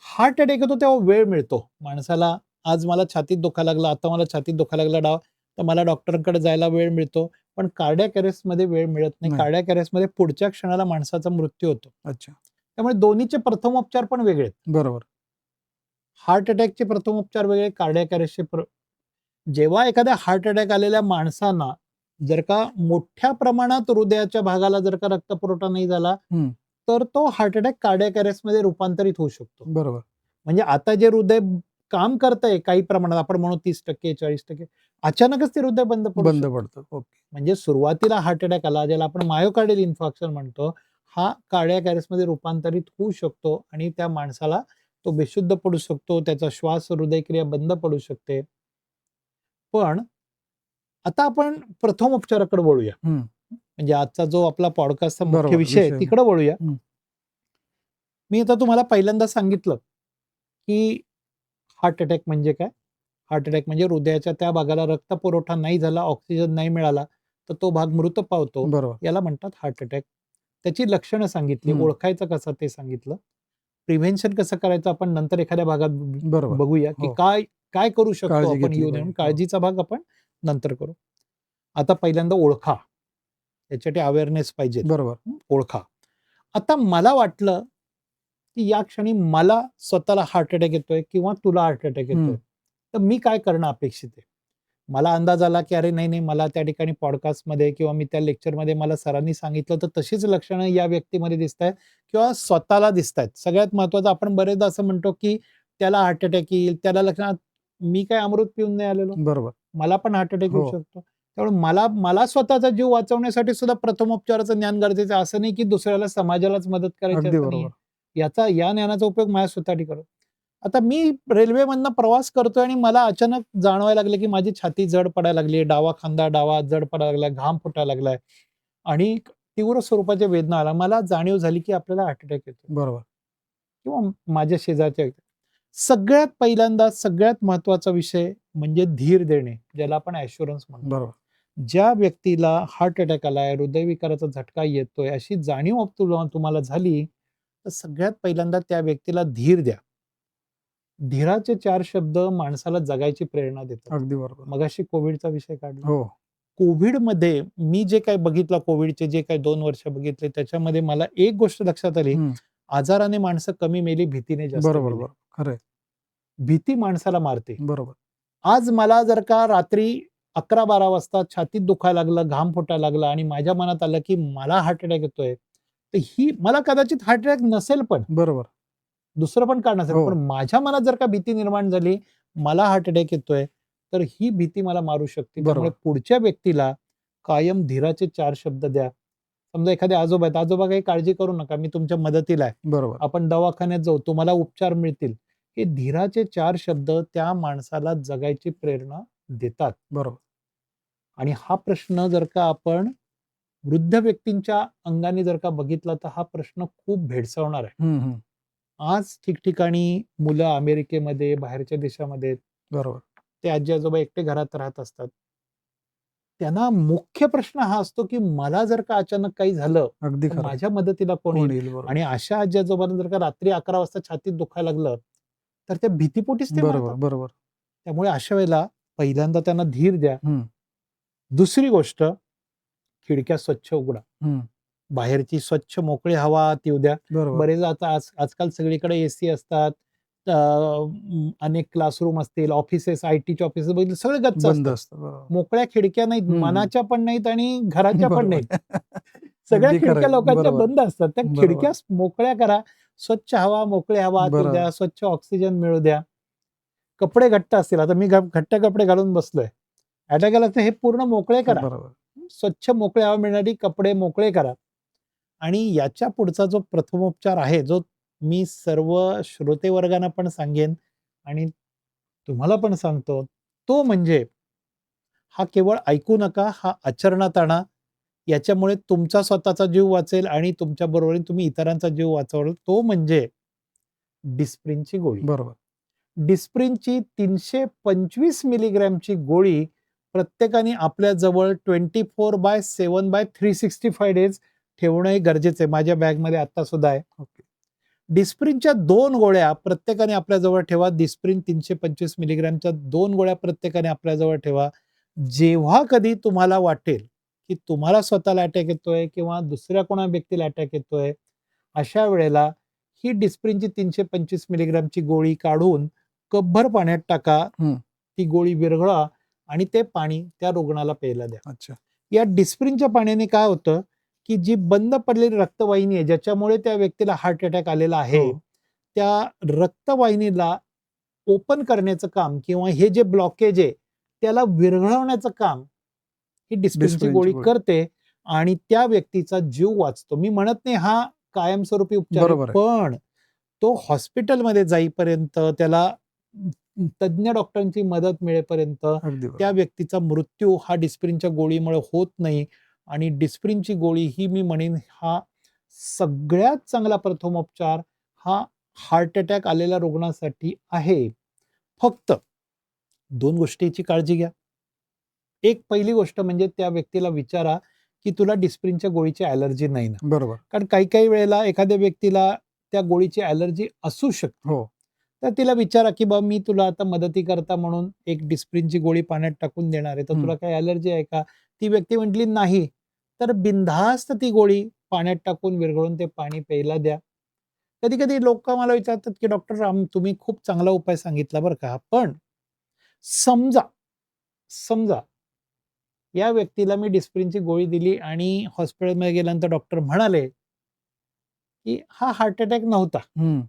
हार्ट अटॅक येतो तेव्हा वेळ मिळतो माणसाला. आज मला छातीत दुखायला लागलं, आता मला छातीत दुखायला लागला तर मला डॉक्टरांकडे जायला वेळ मिळतो. पण कार्डियाक अरेस्टमध्ये वेळ मिळत नाही. नाही. कार्डियाक अरेस्टमध्ये पुढच्या क्षणाला माणसाचा मृत्यू होतो. अच्छा. त्यामुळे दोन्हीचे प्रथमोपचार पण वेगळे आहेत. बरोबर. हार्ट अटॅकचे प्रथमोपचार वेगळे, कार्डियाक अरेस्टचे जेव्हा एखाद्या हार्ट अटॅक आलेल्या माणसांना जर का मोठ्या प्रमाणात हृदयाच्या भागाला जर का रक्तपुरवठा नाही झाला, हं. तर तो हार्ट अटॅक कार्डियाक अरेस्टमध्ये रूपांतरित होऊ शकतो. बरोबर. म्हणजे आता जे हृदय काम करतंय काही प्रमाणात, आपण म्हणू 30%, 40%, अचानकच ते हृदय बंद पडू बंद शकतं. पडतं. ओके. म्हणजे सुरुवातीला हार्ट अटॅक आला, ज्याला आपण मायोकार्डियल इन्फार्क्शन म्हणतो, हा कार्डियाक अरेस्टमध्ये रूपांतरित होऊ शकतो आणि त्या माणसाला तो बेशुद्ध पडू शकतो, त्याचा श्वास हृदयक्रिया बंद पडू शकते. पण आता आपण प्रथमोपचाराकडे वळूया. हं. म्हणजे आजचा जो आपला पॉडकास्टचा मुख्य बरोबर. विषय आहे, विषय. तिकडे वळूया. हं. मी आता तुम्हाला पहिल्यांदा सांगितलं, की हार्ट अटॅक म्हणजे काय? हार्ट अटॅक म्हणजे हृदयाच्या त्या भागाला रक्तपुरवठा नाही झाला, ऑक्सिजन नाही मिळाला, तर तो भाग मृत पावतो. बरोबर. याला म्हणतात हार्ट अटॅक. त्याची लक्षणं सांगितली, हं. ओळखायचं कसं ते सांगितलं. प्रिव्हेन्शन कसं करायचं आपण नंतर एखाद्या भागात बरोबर. बघूया, की हो. काय काय करू शकतो काळजी आपण घेतली येऊ नये पाहिजे. म्हणून. हो. काळजीचा भाग आपण नंतर करू. आता पहिल्यांदा ओळखा. याच्यासाठी अवेअरनेस पाहिजे. बरोबर. ओळखा. आता मला वाटलं, की या क्षणी मला स्वतःला हार्ट अटॅक येतोय किंवा तुला हार्ट अटॅक हं. येतोय. तर मी काय करणं अपेक्षित आहे? मला अंदाज आला, की अरे नाही, नाही, मला त्या ठिकाणी पॉडकास्टमध्ये किंवा मी त्या लेक्चरमध्ये मला सरांनी सांगितलं, तर तशीच लक्षणं या व्यक्तीमध्ये दिसतायत किंवा स्वतःला दिसतायत. सगळ्यात महत्त्वाचं आपण बरेचदा असं म्हणतो, की त्याला हार्ट अटॅक येईल, त्याला लक्षणं. मी काय अमृत पिऊन नाही आलेलो. बरोबर. मला पण हार्ट अटॅक येऊ हो. शकतो. त्यामुळे मला मला स्वतःचा जीव वाचवण्यासाठी सुद्धा प्रथमोपचाराचं ज्ञान गरजेचं आहे. असं नाही, की दुसऱ्याला समाजालाच मदत करायची अगदी असं नाहीये. बरोबर. या ज्ञानाचा उपयोग माझ्या स्वतःसाठी करू. आता मी रेल्वेमधनं प्रवास करतोय आणि मला अचानक जाणवायला लागलं, की माझी छाती जड पडायला लागली, डावा खांदा डावा जड पडायला लागलाय, घाम फुटायला लागलाय आणि तीव्र स्वरूपाच्या वेदना आल्या. मला जाणीव झाली, की आपल्याला हार्ट अटॅक येतो बरोबर. किंवा माझ्या शेजारच्या व्यक्ती. सगळ्यात पहिल्यांदा सगळ्यात महत्त्वाचा विषय म्हणजे धीर देणे, ज्याला आपण ॲश्युरन्स म्हणतो. बरोबर. ज्या व्यक्तीला हार्ट अटॅक आलाय, हृदयविकाराचा झटका येतोय, अशी जाणीव तुम्हाला झाली, तर सगळ्यात पहिल्यांदा त्या व्यक्तीला धीर द्या. धीराचे 4 शब्द माणसाला जगायची प्रेरणा देतात. अगदी बरोबर. मगाशी कोव्हिडचा विषय काढला. हो. कोव्हिडमध्ये मी जे काही बघितलं, कोव्हिडचे जे काही 2 वर्ष बघितले, त्याच्यामध्ये मला एक गोष्ट लक्षात आली, हं. आजाराने माणसं कमी मेली, भीतीने जास्त बरोबर, मेली. बरोबर. खरं आहे. भीती माणसाला मारते. बरोबर. आज मला जर का रात्री 11-12 वाजता छातीत दुखायला लागलं, घाम फुटायला लागला आणि माझ्या मनात आलं, की मला हार्ट अटॅक येतोय, तर ही मला कदाचित हार्ट अटॅक नसेल पण, बरोबर. दुसरं पण कारण असेल, हो. पण माझ्या मनात जर का भीती निर्माण झाली, मला हार्ट अटॅक येतोय, तर ही भीती मला मारू शकते. त्यामुळे बरोबर. पुढच्या व्यक्तीला कायम धीराचे 4 शब्द द्या. समजा एखादे आजोबा आहेत, "आजोबा काही काळजी करू नका, मी तुमच्या मदतीला आहे. बरोबर. आपण दवाखान्यात जाऊ, तुम्हाला उपचार मिळतील." हे धीराचे 4 शब्द त्या माणसाला जगायची प्रेरणा देतात. बरोबर. आणि हा प्रश्न जर का आपण वृद्ध व्यक्तींच्या अंगाने जर का बघितला, तर हा प्रश्न खूप भेडसावणार आहे. हं, हं. आज ठिकठिकाणी मुलं अमेरिकेमध्ये, बाहेरच्या देशामध्ये आहेत. बरोबर. ते आजी-आजोबा एकटे घरात राहत असतात. त्यांना मुख्य प्रश्न हा असतो, की मला जर का अचानक काही झालं, अगदी तर खरं आहे. माझ्या मदतीला कोण कोण येईल? येईल? बरोबर. आणि अशा आजी-आजोबांना जर का रात्री 11 वाजता छातीत दुखायला लागलं, तर त्या भीतीपोटीच ते बरोबर, मरतात. बरोबर. त्यामुळे अशा वेळेला पहिल्यांदा त्यांना धीर द्या. हं, दुसरी गोष्ट, खिडक्या स्वच्छ उघडा. हं. बाहेरची स्वच्छ मोकळी हवा आत येऊ द्या. बरोबर. बरेच आता आजकाल सगळीकडे एसी असतात. अनेक क्लासरूम असतील, ऑफिसेस, आयटीचे ऑफिसेस बघितले सगळे गच्च बंद असतात. असतं. बरोबर. मोकळ्या खिडक्या नाहीत, हं. मनाच्या पण नाहीत आणि घराच्या पण बरोबर. नाहीत. सगळ्या अगदी खरं खिडक्या आहे. लोकांच्या बरोबर. बंद असतात. त्या बरोबर. खिडक्या मोकळ्या करा. स्वच्छ हवा, मोकळी हवा आत येऊ द्या. बरोबर. स्वच्छ ऑक्सिजन मिळू द्या. कपडे घट्ट असतील. आता मी घट्ट कपडे घालून बसलोय. अटॅक आला तर हे पूर्ण मोकळे करा. बरोबर. स्वच्छ मोकळी हवा मिळणारी कपडे मोकळे करा. आणि याच्या पुढचा जो प्रथमोपचार आहे, जो मी सर्व श्रोतेवर्गांना पण सांगेन आणि तुम्हाला पण सांगतो, तो म्हणजे हा केवळ ऐकू नका, हा आचरणात आणा. याच्यामुळे तुमचा स्वतःचा जीव वाचेल आणि तुमच्या बरोबरीने तुम्ही इतरांचा जीव वाचवाल. तो म्हणजे डिस्प्रिनची गोळी. बरोबर. डिस्प्रिनची 325 मिलीग्रॅमची गोळी प्रत्येकाने आपल्या जवळ 24/7/365 डेज ठेवणं गरजेचं आहे. माझ्या बॅगमध्ये आता सुद्धा आहे. ओके. डिस्प्रिनच्या 2 गोळ्या प्रत्येकाने आपल्या जवळ ठेवा. डिस्प्रिन 325 मिलीग्रॅमच्या 2 गोळ्या प्रत्येकाने आपल्या जवळ ठेवा. जेव्हा कधी तुम्हाला वाटेल, की तुम्हाला स्वतःला अटॅक येतोय किंवा दुसऱ्या कोणा व्यक्तीला अटॅक येतोय, अशा वेळेला ही डिस्प्रिनची 325 मिलीग्रॅमची गोळी काढून कपभर पाण्यात टाका. हं. ती गोळी विरघळा आणि ते पाणी त्या रुग्णाला प्यायला द्या. अच्छा. या डिस्प्रिनच्या पाण्याने काय होतं, की जी बंद पडलेली रक्तवाहिनी आहे, ज्याच्यामुळे त्या व्यक्तीला हार्ट अटॅक आलेला आहे, हो. त्या रक्तवाहिनीला ओपन करण्याचं काम किंवा हे जे ब्लॉकेज आहे, त्याला विरघळवण्याचं काम ही डिस्प्रिनची डिस्प्रिनची गोळी गोळी. करते आणि त्या व्यक्तीचा जीव वाचतो. मी म्हणत नाही हा कायमस्वरूपी उपचार आहे, बरोबर आहे. पण तो हॉस्पिटलमध्ये जाईपर्यंत त्याला तज्ञ डॉक्टरांची मदत मिळेपर्यंत अगदी त्या बरोबर. व्यक्तीचा मृत्यू हा डिस्प्रिनच्या गोळीमुळे होत नाही. आणि डिस्प्रिनची गोळी ही मी म्हणेन हा सगळ्यात चांगला प्रथमोपचार हा हार्ट अटॅक आलेल्या रुग्णासाठी आहे. फक्त 2 गोष्टीची काळजी घ्या. एक पहिली गोष्ट म्हणजे त्या व्यक्तीला विचारा, की तुला डिस्प्रिनच्या गोळीची ॲलर्जी नाही ना? बरोबर. कारण काही-काही वेळेला एखाद्या व्यक्तीला त्या गोळीची ॲलर्जी असू शकते. हो. तर तिला विचारा, की "बाबा मी तुला आता मदतीकरता म्हणून एक डिस्प्रिनची गोळी पाण्यात टाकून देणार आहे. तर हं. तुला काही ॲलर्जी आहे का?" ती व्यक्ती म्हटली, "नाही." तर बिनधास्त ती गोळी पाण्यात टाकून विरघळून ते पाणी प्यायला द्या. कधी-कधी लोकं मला विचारतात, की "डॉक्टर तुम्ही खूप चांगला उपाय सांगितला बरं का. पण समजा, समजा या व्यक्तीला मी डिस्प्रिनची गोळी दिली आणि हॉस्पिटलमध्ये गेल्यानंतर डॉक्टर म्हणाले, की हा हार्ट अटॅक नव्हता. हं.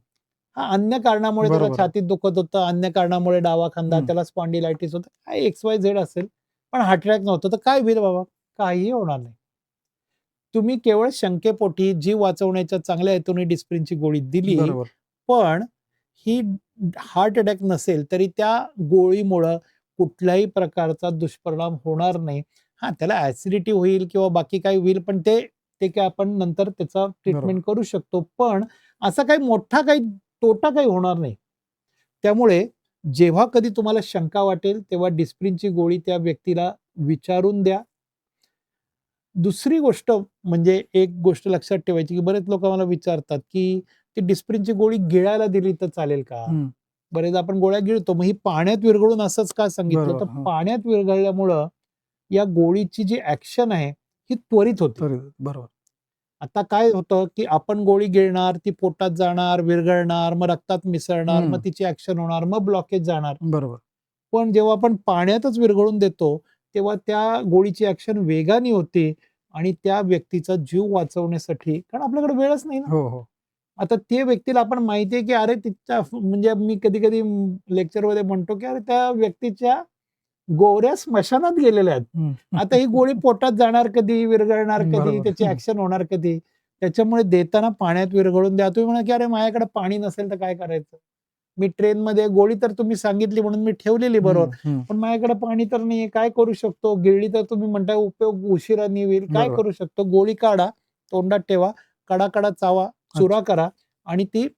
हा अन्य कारणामुळे त्याला बरोबर आहे. छातीत दुखत होतं, अन्य कारणामुळे डावा खांदा, हं. त्याला स्पॉन्डिलायटिस होतं, काय XYZ असेल, पण हार्ट अटॅक नव्हतं. तर काय होईल बाबा? काहीही होणार नाही. तुम्ही केवळ शंकेपोटी जीव वाचवण्याच्या चांगल्या हेतूने डिस्प्रिनची गोळी दिली, बरोबर. पण ही हार्ट अटॅक नसेल तरी त्या गोळीमुळं कुठल्याही प्रकारचा दुष्परिणाम होणार नाही. हां, त्याला ॲसिडिटी होईल किंवा बाकी काही होईल, पण ते ते काय आपण नंतर त्याचा बरोबर. ट्रीटमेंट करू शकतो. पण असा काही मोठा काही तोटा काही होणार नाही. त्यामुळे जेव्हा कधी तुम्हाला शंका वाटेल, तेव्हा डिस्प्रिनची गोळी त्या व्यक्तीला विचारून द्या. दुसरी गोष्ट म्हणजे एक गोष्ट लक्षात ठेवायची, की बरेच लोकं मला विचारतात, की ती डिस्प्रिनची गोळी गिळायला दिली तर चालेल का? हं. बरेचदा आपण गोळ्या गिळतो. मग ही पाण्यात विरघळून असंच का सांगितलं? तर बरोबर. हो. पाण्यात विरघळल्यामुळं या गोळीची जी ॲक्शन आहे, ही त्वरित होते. तरी बरोबर. आता काय होतं, की आपण गोळी गिळणार, ती पोटात जाणार, विरघळणार, मग रक्तात मिसळणार, मग हं. तिची ॲक्शन होणार, मग ब्लॉकेज जाणार. बरोबर. पण जेव्हा आपण पाण्यातच विरघळून देतो, तेव्हा त्या गोळीची ॲक्शन वेगाने होते आणि त्या व्यक्तीचा जीव वाचवण्यासाठी कारण आपल्याकडे वेळच नाही ना. हो, हो. आता त्या व्यक्तीला आपण माहिती आहे, की अरे तिच्या म्हणजे मी कधी-कधी लेक्चरमध्ये म्हणतो, की अरे त्या व्यक्तीच्या गोवऱ्या स्मशानात गेलेल्या आहेत. हं. आता ही गोळी पोटात जाणार कधी, विरघळणार कधी, बरोबर. त्याची ॲक्शन होणार कधी. त्याच्यामुळे देताना पाण्यात विरघळून द्या. तुम्ही म्हणा, की "अरे माझ्याकडे पाणी नसेल तर काय करायचं?" मी ट्रेनमध्ये गोळी तर तुम्ही सांगितली म्हणून मी ठेवलेली बरोबर. हं, हं. पण माझ्याकडे पाणी तर नाहीये, काय करू शकतो? गिळली तर तुम्ही म्हणताय उपयोग उशिराने होईल. काय बरोबर. करू शकतो? गोळी काढा, तोंडात ठेवा, कडा-कडा चावा, चुरा अच्छा. करा आणि ती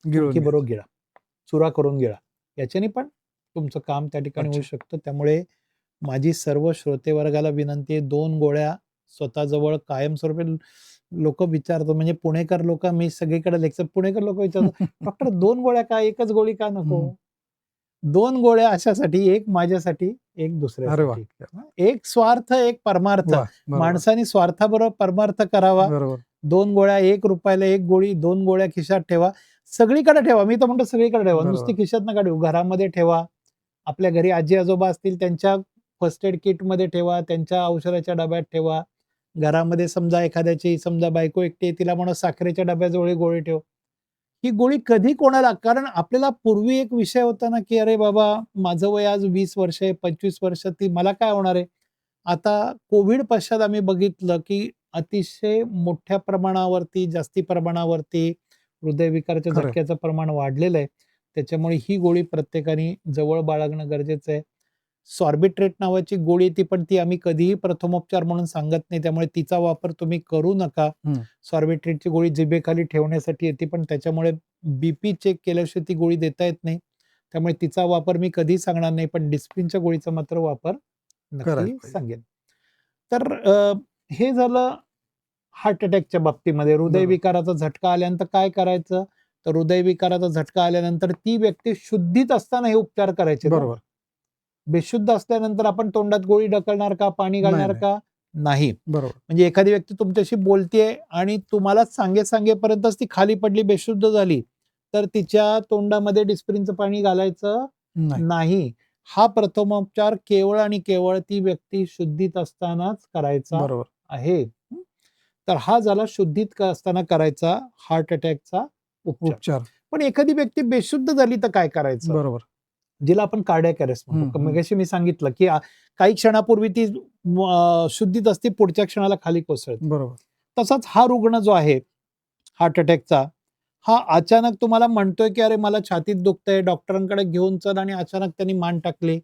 गिळून फुडकीबरोबर घ्यायचं. गिळा. चुरा करून गिळा. याच्याने पण तुमचं काम त्या ठिकाणी होऊ अच्छा. शकतं. त्यामुळे माझी सर्व श्रोतेवर्गाला विनंती आहे, 2 गोळ्या स्वतःजवळ कायमस्वरूपी लोकं विचारतात म्हणजे पुणेकर लोकं मी सगळीकडे लेक्चर पुणेकर लोकं विचारतात, "डॉक्टर 2 गोळ्या का? एकच गोळी का नको?" हं. 2 गोळ्या अशासाठी, एक माझ्यासाठी, एक अरे वा! दुसऱ्यासाठी. एक स्वार्थ, एक परमार्थ. वाह! बरोबर. माणसाने स्वार्थाबरोबर परमार्थ करावा. बरोबर. 2 गोळ्या, ₹1 एक गोळी, 2 गोळ्या खिशात ठेवा. सगळीकडे ठेवा. मी तर म्हणतो सगळीकडे ठेवा. नुसती बरोबर. खिशात नका ठेवू. घरामध्ये ठेवा. आपल्या घरी आजी-आजोबा असतील त्यांच्या फर्स्ट एड किटमध्ये ठेवा. त्यांच्या औषधाच्या डब्यात ठेवा. घरामध्ये समजा एखाद्याची समजा बायको एकटी आहे, तिला म्हणा साखरेच्या डब्याजवळ गोळी ठेव. ही गोळी कधी कोणाला, कारण आपल्याला पूर्वी एक विषय होता ना, की अरे बाबा माझं वय आज 20 वर्ष आहे, 25 वर्ष, ती मला काय होणार आहे? आता कोविड पश्चात आम्ही बघितलं, की अतिशय मोठ्या प्रमाणावरती, जास्ती प्रमाणावरती हृदयविकाराच्या खरं आहे. झटक्याचं प्रमाण वाढलेलं आहे. त्याच्यामुळे ही गोळी प्रत्येकाने जवळ बाळगणं गरजेचं आहे. सॉर्बिट्रेट नावाची गोळी आहे, पण ती आम्ही कधीही प्रथमोपचार म्हणून सांगत नाही. त्यामुळे तिचा वापर तुम्ही करू नका. हं. सॉर्बिट्रेटची गोळी जिभेखाली ठेवण्यासाठी येते, पण त्याच्यामुळे बीपी चेक केल्याशिवाय ती गोळी देता येत नाही. त्यामुळे तिचा वापर मी कधीही सांगणार नाही, पण डिस्प्रिनच्या गोळीचा मात्र वापर करायला नक्की पाहिजे. सांगेन. तर हे झालं हार्ट अटॅकच्या बाबतीमध्ये. बरोबर. हृदयविकाराचा झटका आल्यानंतर काय करायचं? तर हृदयविकाराचा झटका आल्याननंतर ती व्यक्ती शुद्धीत असताना हे उपचार करायचे. बरोबर. बेशुद्ध असल्यानंतर आपण तोंडात गोळी ढकलणार का? पाणी नाही, घालणार नाही. का? नाही. बरोबर. म्हणजे एखादी व्यक्ती तुमच्याशी बोलतेय आणि तुम्हालाच सांगेपर्यंतच ती खाली पडली, बेशुद्ध झाली, तर तिच्या तोंडामध्ये डिस्प्रिनचं पाणी घालायचं नाही. नाही. हा प्रथमोपचार केवळ आणि केवळ ती व्यक्ती शुद्धीत असतानाच करायचा बरोबर. आहे. तर हा झाला शुद्धीत असताना करायचा हार्ट अटॅकचा उपचार. उपचार. पण एखादी व्यक्ती बेशुद्ध झाली तर काय करायचं? बरोबर. जिला आपण कार्डियाक अरेस्ट म्हणतो. हं, हं. मगाशी मी सांगितलं, की काही क्षणापूर्वी ती शुद्धीत असते, पुढच्या क्षणाला खाली कोसळते. बरोबर. तसाच हा रुग्ण जो आहे हार्ट अटॅकचा, हा अचानक तुम्हाला म्हणतोय, की "अरे मला छातीत दुखतंय, डॉक्टरांकडे घेऊन चल" आणि अचानक त्यांनी मान टाकली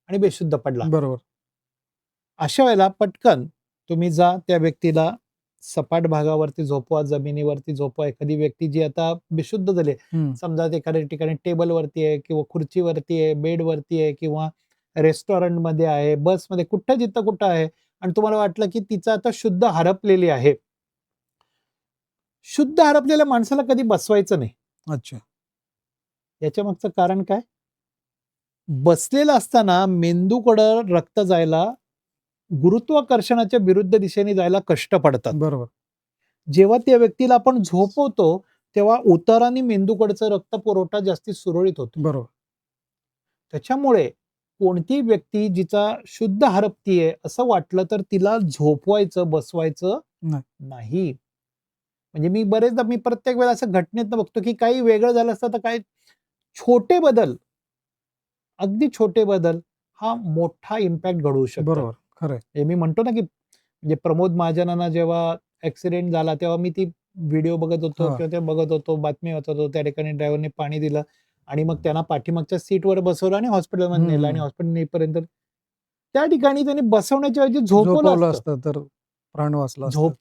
आणि बेशुद्ध पडला. बरोबर. अशा वेळेला पटकन तुम्ही जा, त्या व्यक्तीला सपाट भागावरती झोपवा, जमिनीवरती झोपवा. एखादी व्यक्ती जी आता बेशुद्ध झाली आहे, हं. समजा ते एखाद्या ठिकाणी टेबलवरती आहे किंवा खुर्चीवरती आहे, बेडवरती आहे किंवा रेस्टॉरंटमध्ये आहे, बसमध्ये, जिथं कुठं आहे आणि तुम्हाला वाटलं, की तिचं आता शुद्ध हरपलेली आहे. शुद्ध हरपलेल्या माणसाला कधी बसवायचं नाही. अच्छा. याच्यामागचं कारण काय? बसलेलं असताना मेंदूकडं रक्त जायला गुरुत्वाकर्षणाच्या विरुद्ध दिशेने जायला कष्ट पडतात. बरोबर. जेव्हा त्या व्यक्तीला आपण झोपवतो, तेव्हा उताराने मेंदूकडचा रक्त पुरवठा जास्ती सुरळीत होतो. बरोबर. त्याच्यामुळे कोणती व्यक्ती जिचा शुद्ध हरपतीये असं वाटलं तर तिला झोपवायचं, बसवायचं नाही. नाही. म्हणजे मी बरेचदा प्रत्येक वेळेला असं घटनेतनं बघतो, की काही वेगळं झालं असतं तर काय छोटे बदल, अगदी छोटे बदल हा मोठा इम्पॅक्ट घडवू शकतात. बरोबर. खरं आहे. हे मी म्हणतो ना, की म्हणजे प्रमोद महाजनांना जेव्हा ॲक्सिडेंट झाला, तेव्हा मी ती व्हिडिओ बघत होतो हां. किंवा ते बघत होतो, बातमी वाचत होतो. त्या ठिकाणी ड्रायव्हरने पाणी दिलं आणि मग त्यांना पाठीमागच्या सीटवर बसवलं आणि हॉस्पिटलमध्ये नेलं आणि हं. हॉस्पिटल नेईपर्यंत त्या ठिकाणी त्यांनी बसवण्याच्या ऐवजी झोपवलं झोपवलं असतं. असतं तर प्राण वाचला असता. झोप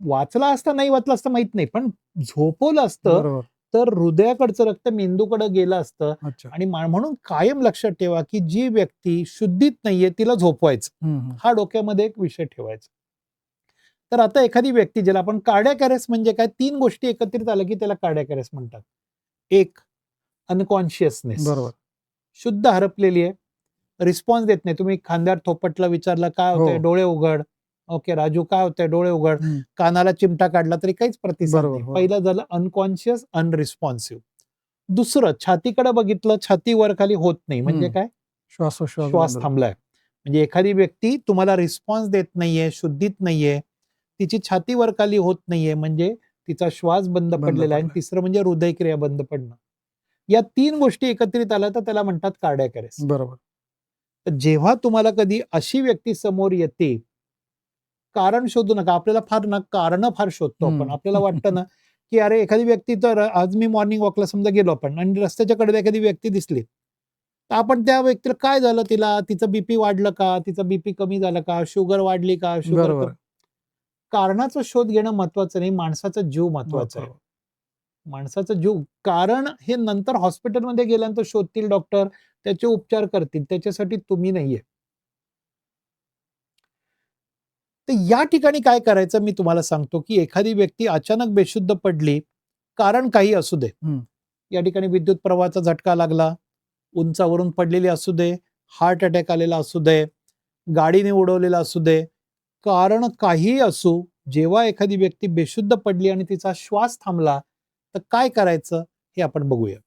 वाचला असता, नाही वाचला असतं माहीत नाही. पण झोपवलं असतं, बरोबर. तर हृदयाकडचं रक्त मेंदूकडे गेलं असतं अच्छा. आणि म्हणून कायम लक्षात ठेवा, की जी व्यक्ती शुद्धीत नाहीये तिला झोपवायचं. हं, हं. हा डोक्यामध्ये एक विषय ठेवायचा. तर आता एखादी व्यक्ती ज्याला आपण कार्डियाक अरेस्ट म्हणजे काय 3 गोष्टी एकत्रित आल्या, की त्याला कार्डियाक अरेस्ट म्हणतात. एक अनकॉन्शियसनेस. बरोबर. शुद्ध हरपलेली आहे. रिस्पॉन्स देत नाही. तुम्ही खांद्यावर थोपटलं, विचारलं काय होतंय? हो. डोळे उघड. ओके राजू काय होतंय? डोळे उघड. हं. कानाला चिमटा काढला तरी काहीच प्रतिसाद बरोबर. नाही. हो. पहिलं झालं अनकॉन्शियस, अनरिस्पॉन्सिव्ह. दुसरं छातीकडे बघितलं, छाती वर-खाली होत नाही. म्हणजे हं. काय? श्वासोश्वास श्वास बंद. थांबलाय. म्हणजे एखादी व्यक्ती तुम्हाला रिस्पॉन्स देत नाहीये, शुद्धीत नाहीये, तिची छाती वर-खाली होत नाहीये, म्हणजे तिचा श्वास बंद पडलेला आहे. आणि पडलाय. तिसरं म्हणजे हृदयक्रिया बंद पडणं. या 3 गोष्टी एकत्रित आल्या तर त्याला म्हणतात कार्डियाक अरेस्ट. बरोबर. तर जेव्हा तुम्हाला कधी अशी व्यक्ती समोर येते, कारण शोधू नका. आपल्याला कारणं फार शोधतो आपण. हं. आपल्याला वाटतं ना, की अरे एखादी व्यक्ती, तर आज मी मॉर्निंग वॉकला समजा गेलो आपण आणि रस्त्याच्या कडेला एखादी व्यक्ती दिसली. तर आपण त्या व्यक्तीला काय झालं तिला? तिचं बीपी वाढलं का? तिचं बीपी कमी झालं का? शुगर वाढली का? शुगर बरोबर. कारणाचा शोध घेणं महत्वाचं नाही, माणसाचा जीव महत्वाचा आहे. बरोबर. माणसाचा जीव, कारण हे नंतर हॉस्पिटलमध्ये गेल्यानंतर शोधतील डॉक्टर, त्याचे उपचार करतील. त्याच्यासाठी तुम्ही नाहीये. तर या ठिकाणी काय करायचं मी तुम्हाला सांगतो, की एखादी व्यक्ती अचानक बेशुद्ध पडली, कारण काही असू दे. हं. या ठिकाणी विद्युत प्रवाहाचा झटका लागला, उंचावरून पडलेली असू दे, हार्ट अटॅक आलेला असू दे, गाडीने उडवलेला असू दे, कारण काहीही असू, जेव्हा एखादी व्यक्ती बेशुद्ध पडली आणि तिचा श्वास थांबला तर काय करायचं हे आपण बघूया.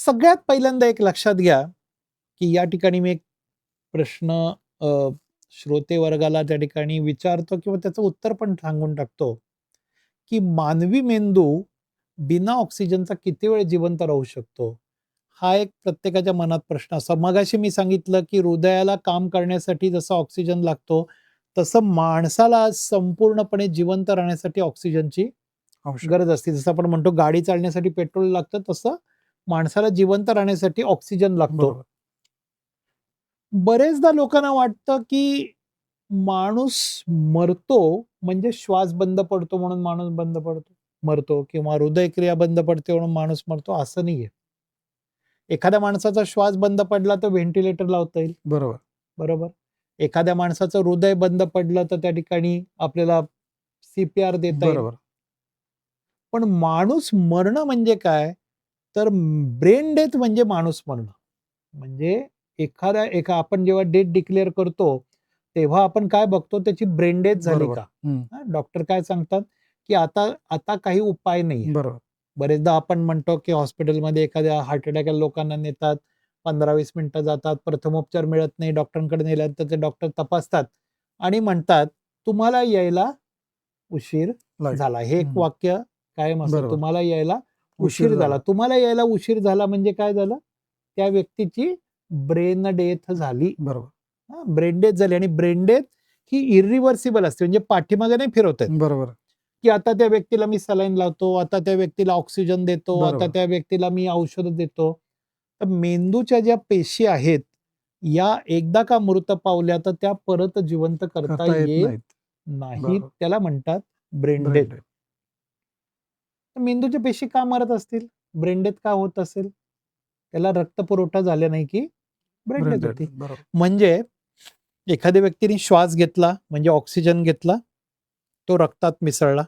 सगळ्यात पहिल्यांदा एक लक्षात घ्या की या ठिकाणी मी एक प्रश्न अ, श्रोते वर्गाला त्या ठिकाणी विचारतो किंवा त्याचं उत्तर पण सांगून टाकतो की मानवी मेंदू बिना ऑक्सिजनचा किती वेळ जिवंत राहू शकतो. हा एक प्रत्येकाच्या मनात प्रश्न असतो. मगाशी मी सांगितलं की हृदयाला काम करण्यासाठी जसं ऑक्सिजन लागतो तसं माणसाला संपूर्णपणे जिवंत राहण्यासाठी ऑक्सिजनची आवश्यक. गरज असते. जसं आपण म्हणतो गाडी चालण्यासाठी पेट्रोल लागतं तसं माणसाला जिवंत राहण्यासाठी ऑक्सिजन लागतो. बरोबर. बरेचदा लोकांना वाटतं की माणूस मरतो म्हणजे श्वास बंद पडतो म्हणून माणूस मरतो किंवा हृदयक्रिया बंद पडते म्हणून माणूस मरतो, असं नाहीये. एखाद्या माणसाचा श्वास बंद पडला तर व्हेंटिलेटर लावता येईल, बरोबर. बरोबर. एखाद्या माणसाचं हृदय बंद पडलं तर त्या ठिकाणी आपल्याला CPR देता येईल. बरोबर. पण माणूस मरणं म्हणजे काय? तर ब्रेन डेथ म्हणजे माणूस मरणं. म्हणजे एका आपण जेव्हा डेथ डिक्लेअर करतो, तेव्हा आपण काय बघतो त्याची ब्रेन डेथ झाली बरोबर. का? हं. डॉक्टर काय सांगतात, की आता आता काही उपाय नाहीये. बरोबर. बरेचदा आपण म्हणतो, की हॉस्पिटलमध्ये एखाद्या हार्ट अटॅक लोकांना नेतात. 15-20 मिनिटं जातात. प्रथमोपचार मिळत नाही. डॉक्टरांकडे नेल्यानंतर ते डॉक्टर तपासतात आणि म्हणतात, "तुम्हाला यायला उशीर लाईट. झाला." हे एक हं. वाक्य कायम असतं. बरोबर. तुम्हाला यायला उशीर उशीर झाला. झाला. तुम्हाला यायला उशीर झाला म्हणजे काय झालं? त्या व्यक्तीची ब्रेन डेथ झाली. बरोबर. ब्रेन डेथ झाली आणि ब्रेन डेथ ही इरिव्हर्सिबल असते. म्हणजे पाठीमागे नाही फिरवता येत, बरोबर. की आता त्या व्यक्तीला मी सलाईन लावतो, आता त्या व्यक्तीला ऑक्सिजन देतो, आता बरोबर. त्या व्यक्तीला मी औषधं देतो. तर मेंदूच्या ज्या पेशी आहेत, या एकदा का मृत पावल्या तर त्या परत जिवंत करता करता येत येत नाहीत. नाहीत. बरोबर. त्याला म्हणतात ब्रेन डेथ. Brain dead. तर मेंदूच्या पेशी का मरत असतील? ब्रेन डेथ का होत असेल? त्याला रक्तपुरवठा झाला नाही की ब्रेन ब्रेन डेथ डेड. होती. बरोबर. म्हणजे एखाद्या व्यक्तीने श्वास घेतला म्हणजे ऑक्सिजन घेतला, तो रक्तात मिसळला.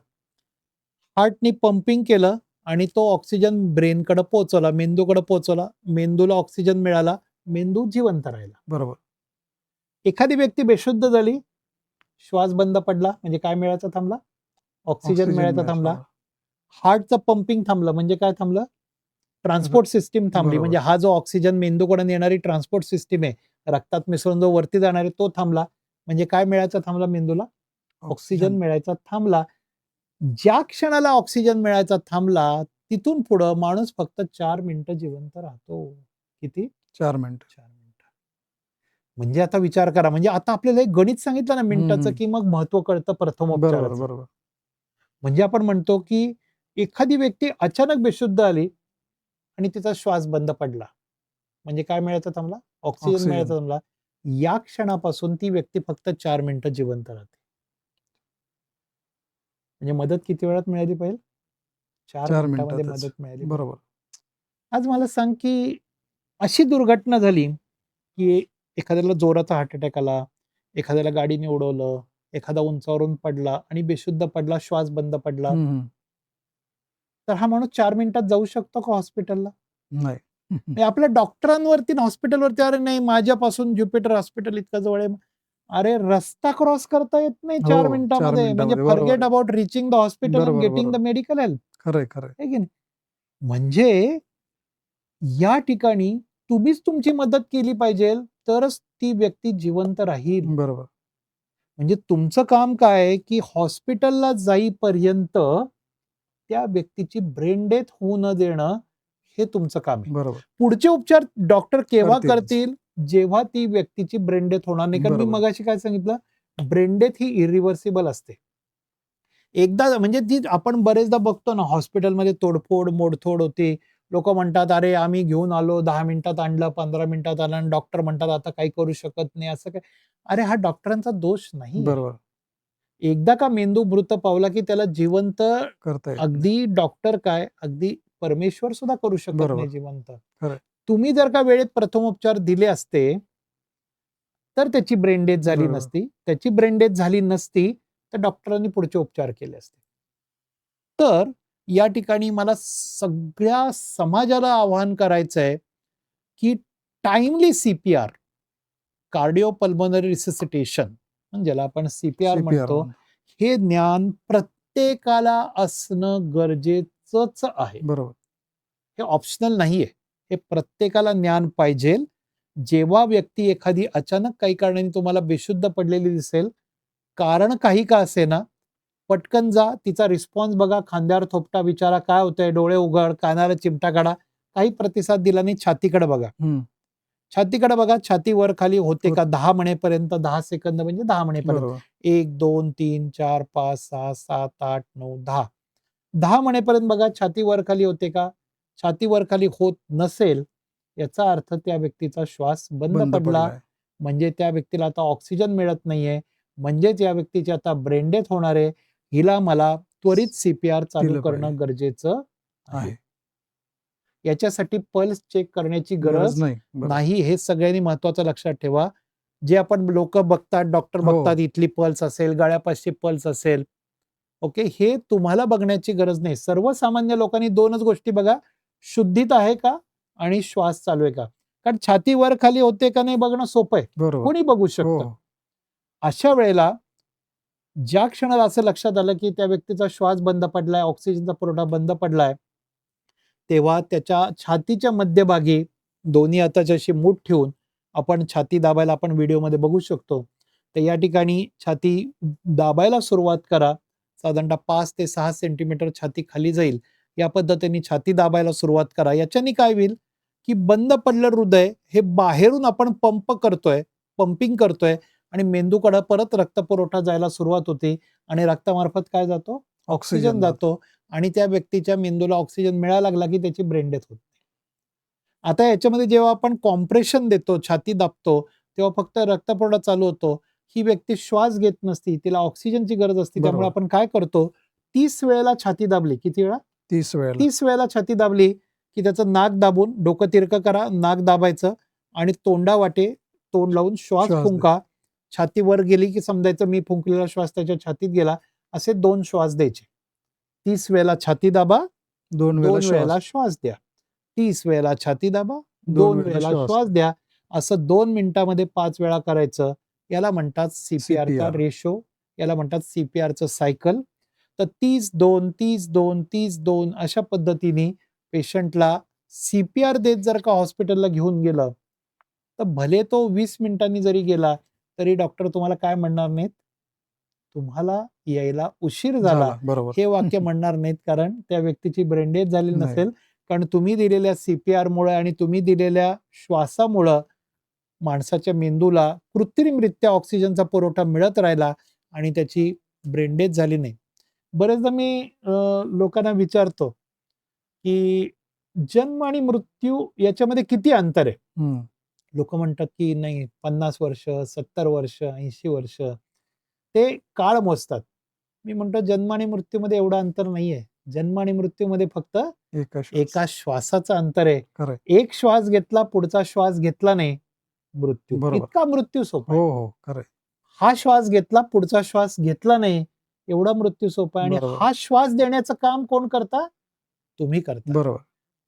हार्टनी पंपिंग केलं आणि तो ऑक्सिजन ब्रेनकडे पोहोचवला, मेंदूकडे पोहोचवला. मेंदूला ऑक्सिजन मिळाला, मेंदू जिवंत राहिला. बरोबर. एखादी व्यक्ती बेशुद्ध झाली, श्वास बंद पडला म्हणजे काय मिळायचा थांबला? ऑक्सिजन ऑक्सिजन मिळायचा मिळायचं थांबला. थांबला. हार्टचं पंपिंग थांबलं म्हणजे काय थांबलं? ट्रान्सपोर्ट सिस्टीम थांबली. बरोबर. म्हणजे हा जो ऑक्सिजन मेंदूकडून येणारी ट्रान्सपोर्ट सिस्टीम आहे, रक्तात मिसळून जो वरती जाणार आहे तो थांबला. म्हणजे काय मिळायचा थांबला मेंदूला? Oxygen oxygen. मिळायचा थांबला. ज्या क्षणाला ऑक्सिजन मिळायचा थांबला, तिथून पुढं माणूस फक्त 4 मिनिटं जिवंत राहतो. किती? 4 मिनिटं. 4 मिनिटं. म्हणजे आता विचार करा, म्हणजे आता आपल्याला एक गणित सांगितलं ना हं, मिनिटाचं, हं. की मग महत्त्व कळतं बरोबर, प्रथमोपचाराचं. बरोबर. म्हणजे आपण म्हणतो, की एखादी व्यक्ती अचानक बेशुद्ध आली आणि तिचा श्वास बंद पडला. म्हणजे काय मिळायचं थांबला? Oxygen oxygen. मिळायचा थांबला. या क्षणापासून ती व्यक्ती फक्त 4 मिनिटं जिवंत राहते. म्हणजे मदत किती वेळात मिळाली पाहिजे? 4 4 मिनिटामध्ये मिनिटातच. मदत मिळाली पाहिजे. बरोबर. आज मला सांग, की अशी दुर्घटना झाली, की एखाद्याला जोराचा हार्ट अटॅक आला, एखाद्याला गाडीने उडवलं, एखादा उंचावरून पडला आणि बेशुद्ध पडला, श्वास बंद पडला. हं, हं. तर हा माणूस 4 मिनिटात जाऊ शकतो का हॉस्पिटलला? नाही. हं, हं. म्हणजे आपल्या डॉक्टरांवरती आणि हॉस्पिटलवरती, "अरे नाही, माझ्यापासून ज्युपिटर हॉस्पिटल इतकं जवळ आहे." अरे रस्ता क्रॉस करता येत नाही 4 हो, 4 मिनिटामध्ये. म्हणजे मिनिटामध्ये. बरोबर फॉरगेट आहे. About reaching the hospital end बरोबर, गेटिंग द बरोबर. Medical help. खरंय, खरंय. आहे की नाही? म्हणजे या ठिकाणी तुम्हीच तुमची मदत केली पाहिजे, तरच ती व्यक्ती जिवंत राहील. बरोबर. म्हणजे तुमचं काम काय आहे, की हॉस्पिटलला जाईपर्यंत त्या व्यक्तीची ब्रेन डेथ होऊ न देणं, हे तुमचं काम आहे. बरोबर. पुढचे उपचार डॉक्टर केव्हा करतीलच. करतील? जेव्हा ती व्यक्तीची ब्रेन डेथ होणार नाही. कारण मी बरोबर. मगाशी काय सांगितलं? ब्रेन डेथ ही इरिव्हर्सिबल असते. एकदा म्हणजे ती आपण बरेचदा बघतो ना, हॉस्पिटलमध्ये तोडफोड, मोडतोड होते. लोकं म्हणतात, "अरे, आम्ही घेऊन आलो, 10 मिनिटात आणलं, 15 मिनिटात आणलं" आणि डॉक्टर म्हणतात, "आता काही करू शकत नाही." असं काय? अरे, हा डॉक्टरांचा दोष नाहीये. बरोबर. एकदा का मेंदू मृत पावला, की त्याला जिवंत करता येत नाही. अगदी डॉक्टर काय, अगदी परमेश्वर सुद्धा करू शकत बरोबर. नाही जिवंत. खरंय. तुम्ही जर का वेळेत प्रथमोपचार दिले असते, तर त्याची ब्रेन डेथ झाली बरोबर. नसती. त्याची ब्रेन डेथ झाली नसती, तर डॉक्टरांनी पुढचे उपचार केले असते. तर या ठिकाणी मला सगळ्या समाजाला आवाहन करायचं आहे की टाइमली सीपीआर, कार्डिओपल्मोनरी रिससिटेशन, ज्याला आपण सीपीआर CPR म्हणतो, हे ज्ञान प्रत्येकाला असणं गरजेचंच आहे. बरोबर. हे ऑप्शनल नाहीये. हे प्रत्येकाला ज्ञान पाहिजे. जेव्हा व्यक्ती एखादी अचानक काही कारणाने तुम्हाला बेशुद्ध पडलेली दिसेल, कारण काही का असेना, पटकन जा, तिचा रिस्पॉन्स बघा, खांद्यावर थोपटा, विचारा काय होतंय, डोळे उघड, कानाला चिमटा काढा. काही प्रतिसाद दिला नाही, छातीकडे बघा. हं. छातीकडे बघा, छाती वर खाली होते का 10 म्हणेपर्यंत, 10 सेकंद म्हणजे 10 म्हणेपर्यंत. बरोबर. 1, 2, 3, 4, 5, 6, 7, 8, 9, 10. 10 म्हणेपर्यंत बघा, छाती वर खाली होते का? छाती वर खाली होत नसेल, याचा अर्थ त्या व्यक्तीचा श्वास बंद बंद पडला. पडलाय. म्हणजे त्या व्यक्तीला आता ऑक्सिजन मिळत नाहीये. म्हणजेच या व्यक्तीची आता ब्रेन डेथ होणार आहे. हिला मला त्वरित सीपीआर चालू दिलं करणं पाहिजे. गरजेचं आहे. आहे. याच्यासाठी पल्स चेक करण्याची गरज गरज नाही. बरोबर. नाही, हे सगळ्यांनी महत्वाचं लक्षात ठेवा. जे आपण लोक बघतात, डॉक्टर हो. बघतात, इथली पल्स असेल, गळ्यापाशी पल्स असेल, ओके, हे तुम्हाला बघण्याची गरज नाही. सर्वसामान्य लोकांनी 2च गोष्टी बघा, शुद्धीत आहे का आणि श्वास चालू आहे का. कारण छाती वर खाली होते का नाही बघणं सोपं आहे, बरोबर. कोणी बघू हो, शकतं. हो. अशा वेळेला ज्या क्षणाला असं लक्षात आलं की त्या व्यक्तीचा श्वास बंद पडलाय, ऑक्सिजनचा पुरवठा बंद पडलाय, तेव्हा त्याच्या छातीच्या मध्यभागी दोन्ही हाताची अशी मूठ ठेवून आपण छाती दाबायला, आपण व्हिडिओमध्ये बघू शकतो. तर या ठिकाणी छाती दाबायला सुरुवात करा. साधारणतः 5 ते 6 सेंटीमीटर छाती खाली जाईल. या पद्धतीने छाती दाबायला सुरुवात करा. याच्याने काय होईल की बंद पडलं हृदय हे बाहेरून आपण पंपिंग करतोय आणि मेंदूकडे परत रक्तपुरवठा जायला सुरुवात होते आणि रक्तामार्फत काय जातो? ऑक्सिजन ऑक्सिजन जातो आणि त्या व्यक्तीच्या मेंदूला ऑक्सिजन मिळायला लागला की त्याची ब्रेन डेथ होते. आता याच्यामध्ये जेव्हा आपण कॉम्प्रेशन देतो, छाती दाबतो, तेव्हा फक्त रक्तपुरवठा चालू होतो. ही व्यक्ती श्वास घेत नसती, तिला ऑक्सिजनची गरज असते. त्यामुळे बरोबर. आपण काय करतो, 30 वेळेला छाती दाबली. किती वेळा? 30 वेळेला. 30 वेळेला छाती दाबली की त्याचं नाक दाबून डोकं तिरकं करा, नाक दाबायचं आणि तोंडावाटे तोंड लावून श्वास श्वास फुंका. छाती वर गेली की समजायचं मी फुंकलेला श्वास त्याच्या छातीत गेला. असे 2 श्वास द्यायचे. 30 वेळेला छाती दाबा, 2 वेळेला 2 वेळेला श्वास. श्वास द्या. 30 वेळेला छाती दाबा, 2 2 वेळेला वेळेला श्वास श्वास द्या. असं 2 मिनिटामध्ये 5 वेळा करायचं. याला म्हणतात सीपीआरचा CPR. रेशो, याला म्हणतात सीपीआरचं सायकल. तर 30-2, 30-2, 30-2 अशा पद्धतीने पेशंटला सीपीआर देत जर का हॉस्पिटलला घेऊन गेलं, तर भले तो 20 मिनिटांनी जरी गेला, तरी डॉक्टर तुम्हाला काय म्हणणार नाहीत? तुम्हाला यायला उशीर झाला. बरोबर. हे वाक्य म्हणणार नाहीत, कारण त्या व्यक्तीची ब्रेन डेथ झालेली नाही. नसेल. कारण तुम्ही दिलेल्या सीपीआरमुळे आणि तुम्ही दिलेल्या श्वासामुळं माणसाच्या मेंदूला कृत्रिमरित्या ऑक्सिजनचा पुरवठा मिळत राहिला आणि त्याची ब्रेन डेथ झाली नाही. बरेचदा मी लोकांना विचारतो, की जन्म आणि मृत्यू याच्यामध्ये किती अंतर आहे? हं. लोकं म्हणतात, की नाही 50 वर्ष, 70 वर्ष, 80 वर्ष ते काळ मोजतात. मी म्हणतो जन्म आणि मृत्यूमध्ये एवढं अंतर नाहीये. जन्म आणि मृत्यूमध्ये फक्त एका श्वास. एका श्वासाचं अंतर आहे. खरंय. एक श्वास घेतला, पुढचा श्वास घेतला नाही, मृत्यू. बरोबर. इतका मृत्यू सोपा आहे. हो, हो. खरंय. हा श्वास घेतला, पुढचा श्वास घेतला नाही, एवढा मृत्यू सोपा आहे. आणि बरोबर. हा श्वास देण्याचं काम कोण करता? तुम्ही करता. बरोबर.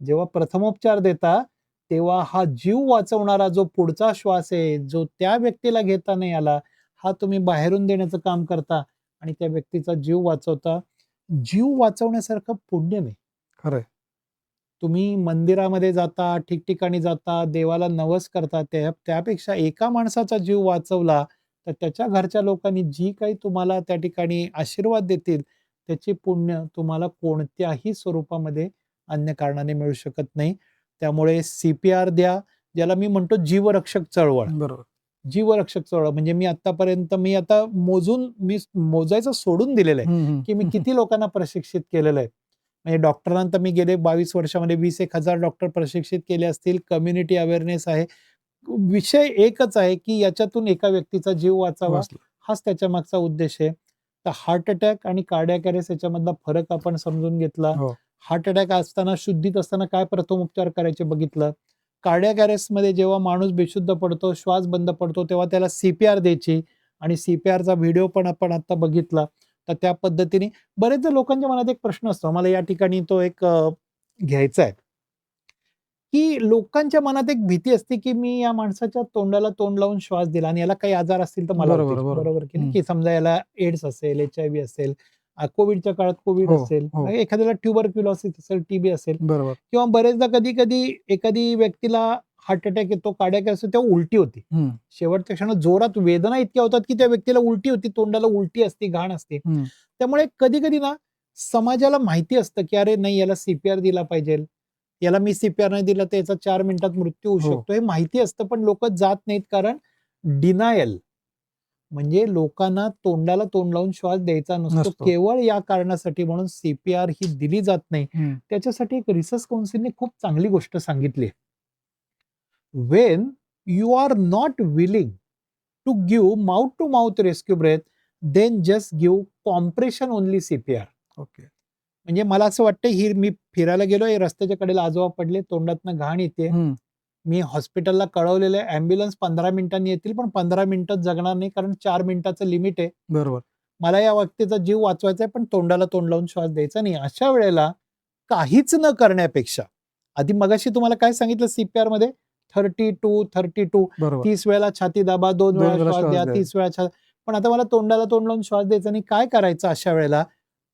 जेव्हा प्रथमोपचार देता, तेव्हा हा जीव वाचवणारा जो पुढचा श्वास आहे, जो त्या व्यक्तीला घेता नाही आला, हा तुम्ही बाहेरून देण्याचं काम करता आणि त्या व्यक्तीचा जीव वाचवता. जीव वाचवण्यासारखं पुण्य नाही. खरंय. तुम्ही मंदिरामध्ये जाता, ठिकठिकाणी जाता, देवाला नवस करता, त्यापेक्षा एका माणसाचा जीव वाचवला, तर त्याच्या घरच्या लोकांनी जी काही तुम्हाला त्या ठिकाणी आशीर्वाद देतील, त्याची पुण्य तुम्हाला कोणत्याही स्वरूपामध्ये अन्य कारणाने मिळू शकत नाही. त्यामुळे सीपीआर द्या, ज्याला मी म्हणतो जीवरक्षक चळवळ. बरोबर. जीवरक्षक चळवळ म्हणजे मी आतापर्यंत आता मोजायचं सोडून दिलेलं आहे, हं, हं. की मी किती लोकांना प्रशिक्षित केलेलं आहे. म्हणजे डॉक्टरांना तर मी गेले 22 वर्षामध्ये 20,000 डॉक्टर प्रशिक्षित केले असतील. कम्युनिटी अवेअरनेस आहे. विषय एकच आहे, की याच्यातून एका व्यक्तीचा जीव वाचावा, वाचलं. हाच त्याच्या मागचा उद्देश आहे. तर हार्ट अटॅक आणि कार्डियाक अरेस्ट याच्यामधला फरक आपण समजून घेतला. हो. हार्ट अटॅक असताना, शुद्धीत असताना काय प्रथमोपचार करायचे बघितलं. कार्डियाक अरेस्टमध्ये जेव्हा माणूस बेशुद्ध पडतो, श्वास बंद पडतो, तेव्हा त्याला सीपीआर द्यायची आणि सीपीआरचा व्हिडिओ पण आपण आता बघितला. तर त्या पद्धतीने बरेच लोकांच्या मनात एक प्रश्न असतो, मला या ठिकाणी तो एक घ्यायचा आहे, की लोकांच्या मनात एक भीती असते, की मी या माणसाच्या तोंडाला तोंड लावून श्वास दिला आणि याला काही आजार असतील तर मला बरोबर, होतील. बरोबर. बरोबर की नाही? हं. की समजा याला एड्स असेल, HIV असेल, कोव्हिडच्या काळात कोव्हिड हो, असेल, हो. एखाद्याला ट्युबरक्युलोसिस असेल, TB असेल बरोबर. किंवा बरेचदा कधी-कधी एखादी व्यक्तीला हार्ट अटॅक येतो, कार्डियाक असतो तेव्हा उलटी होती. हं, शेवटच्या क्षणात जोरात वेदना इतक्या होतात, की त्या व्यक्तीला उलटी होती, तोंडाला उलटी असते, घाण असते. हं. त्यामुळे कधी-कधी ना समाजाला माहिती असतं, की अरे नाही याला CPR दिला पाहिजे. याला मी CPR नाही दिला तर याचा 4 मिनिटात मृत्यू होऊ हो. शकतो. हे माहिती असतं पण लोकं जात नाहीत कारण डिनायल म्हणजे लोकांना तोंडाला तोंड लावून श्वास द्यायचा नसतो. नसतो. केवळ या कारणासाठी म्हणून CPR ही दिली जात नाही. हं. त्याच्यासाठी एक रिसर्च काउन्सिलने खूप चांगली गोष्ट सांगितली आहे. When you are not willing to give mouth to mouth rescue breath, then just give compression only CPR. Okay. म्हणजे मला असं वाटतं ही मी फिरायला गेलोय, रस्त्याच्या कडेला आजोबा पडले, तोंडातनं घाण येते. हं. मी हॉस्पिटलला कळवलेलं आहे, ॲम्ब्युलन्स 15 मिनिटांनी येतील, पण 15 मिनिटात जगणार नाही कारण 4 मिनिटाचं लिमिट आहे. बरोबर. मला या व्यक्तीचा जीव वाचवायचा आहे, पण तोंडाला तोंड लावून श्वास द्यायचा नाही. अशा वेळेला काहीच न करण्यापेक्षा आधी मगाशी तुम्हाला काय सांगितलं CPRमध्ये 32-32 बरोबर. 30 वेळेला छाती दाबा, 2 2 वेळा वेळा श्वास श्वास द्या, द्यायचा. 30 वेळा पण आता मला तोंडाला तोंड लावून श्वास द्यायचा नाही. काय करायचं अशा वेळेला?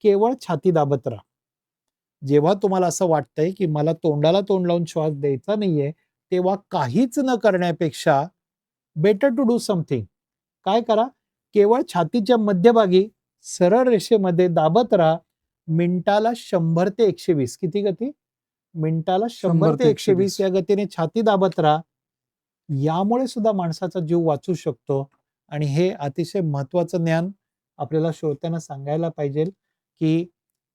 केवळ छाती दाबत राहा. जेव्हा तुम्हाला असं वाटतंय, की मला तोंडाला तोंड लावून श्वास द्यायचा नाहीये, तेव्हा काहीच न करण्यापेक्षा बेटर टू डू समथिंग. काय करा? केवळ छातीच्या मध्यभागी सरळ रेषेमध्ये दाबत राहा. मिनिटाला 100 ते 120 किती गती? मिनिटाला 100 100 ते ते 120 120. या गतीने छाती दाबत राहा. यामुळे सुद्धा माणसाचा जीव वाचू शकतो आणि हे अतिशय महत्त्वाचं ज्ञान आपल्याला श्रोत्यांना सांगायला पाहिजे, की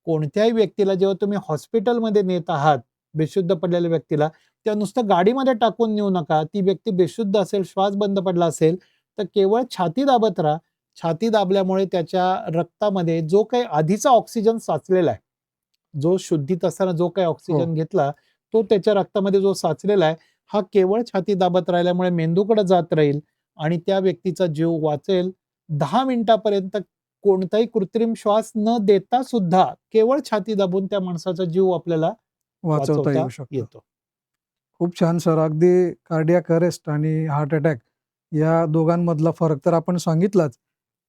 कोणत्याही व्यक्तीला जेव्हा तुम्ही हॉस्पिटलमध्ये नेत आहात, बेशुद्ध पडलेल्या व्यक्तीला, तेव्हा नुसतं गाडीमध्ये टाकून नेऊ नका. ती व्यक्ती बेशुद्ध असेल, श्वास बंद पडला असेल, तर केवळ छाती दाबत राहा. छाती दाबल्यामुळे त्याच्या रक्तामध्ये जो काही आधीचा ऑक्सिजन साचलेला आहे, जो शुद्धीत असताना जो काही हो. ऑक्सिजन घेतला, तो त्याच्या रक्तामध्ये जो साचलेला आहे, हा केवळ छाती दाबत राहिल्यामुळे मेंदूकडे जात राहील आणि त्या व्यक्तीचा जीव वाचेल. 10 मिनिटापर्यंत कोणताही कृत्रिम श्वास न देता सुद्धा केवळ छाती दाबून त्या माणसाचा जीव आपल्याला वाचवता वाचवता येऊ शकतं. येतो. खूप छान सर. अगदी कार्डियाक अरेस्ट आणि हार्ट अटॅक या दोघांमधला फरक तर आपण सांगितलाच.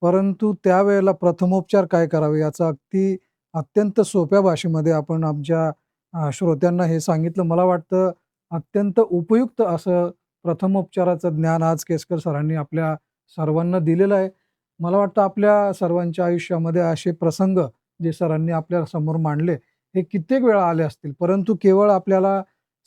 परंतु त्यावेळेला प्रथमोपचार काय करावे याचा अगदी अत्यंत सोप्या भाषेमध्ये आपण आमच्या श्रोत्यांना हे सांगितलं. मला वाटतं अत्यंत उपयुक्त असं प्रथमोपचाराचं ज्ञान आज केसकर सरांनी आपल्या सर्वांना दिलेलं आहे. मला वाटतं आपल्या सर्वांच्या आयुष्यामध्ये असे प्रसंग जे सरांनी आपल्या समोर मांडले, हे कित्येक वेळा आले असतील. परंतु केवळ आपल्याला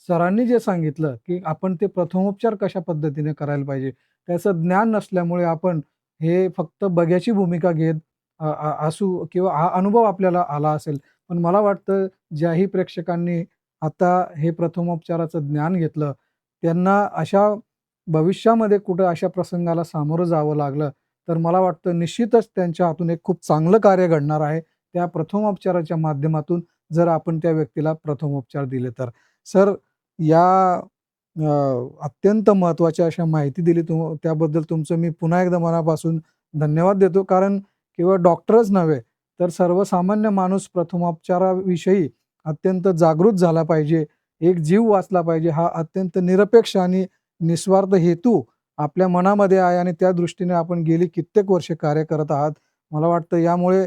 सरांनी जे सांगितलं, की आपण ते प्रथमोपचार कशा पद्धतीने करायला पाहिजे, त्याचं ज्ञान नसल्यामुळे आपण हे फक्त बघ्याची भूमिका घेत अ, अ, असू किंवा हा अनुभव आपल्याला आला असेल. पण मला वाटतं ज्याही प्रेक्षकांनी आता हे प्रथमोपचाराचं ज्ञान घेतलं, त्यांना अशा भविष्यामध्ये कुठं अशा प्रसंगाला सामोरं जावं लागलं, तर मला वाटतं निश्चितच त्यांच्या हातून एक खूप चांगलं कार्य घडणार आहे. त्या प्रथमोपचाराच्या माध्यमातून जर आपण त्या व्यक्तीला प्रथमोपचार दिले तर. सर या अत्यंत महत्त्वाच्या अशा माहिती दिली त्याबद्दल तुमचं मी पुन्हा एकदा मनापासून धन्यवाद देतो. कारण केवळ डॉक्टरच नव्हे, तर सर्वसामान्य माणूस प्रथमोपचाराविषयी अत्यंत जागृत झाला पाहिजे. एक जीव वाचला पाहिजे. हा अत्यंत निरपेक्ष आणि निस्वार्थ हेतू आपल्या मनामध्ये आहे आणि त्या दृष्टीने आपण गेली कित्येक वर्षे कार्य करत आहात. मला वाटतं यामुळे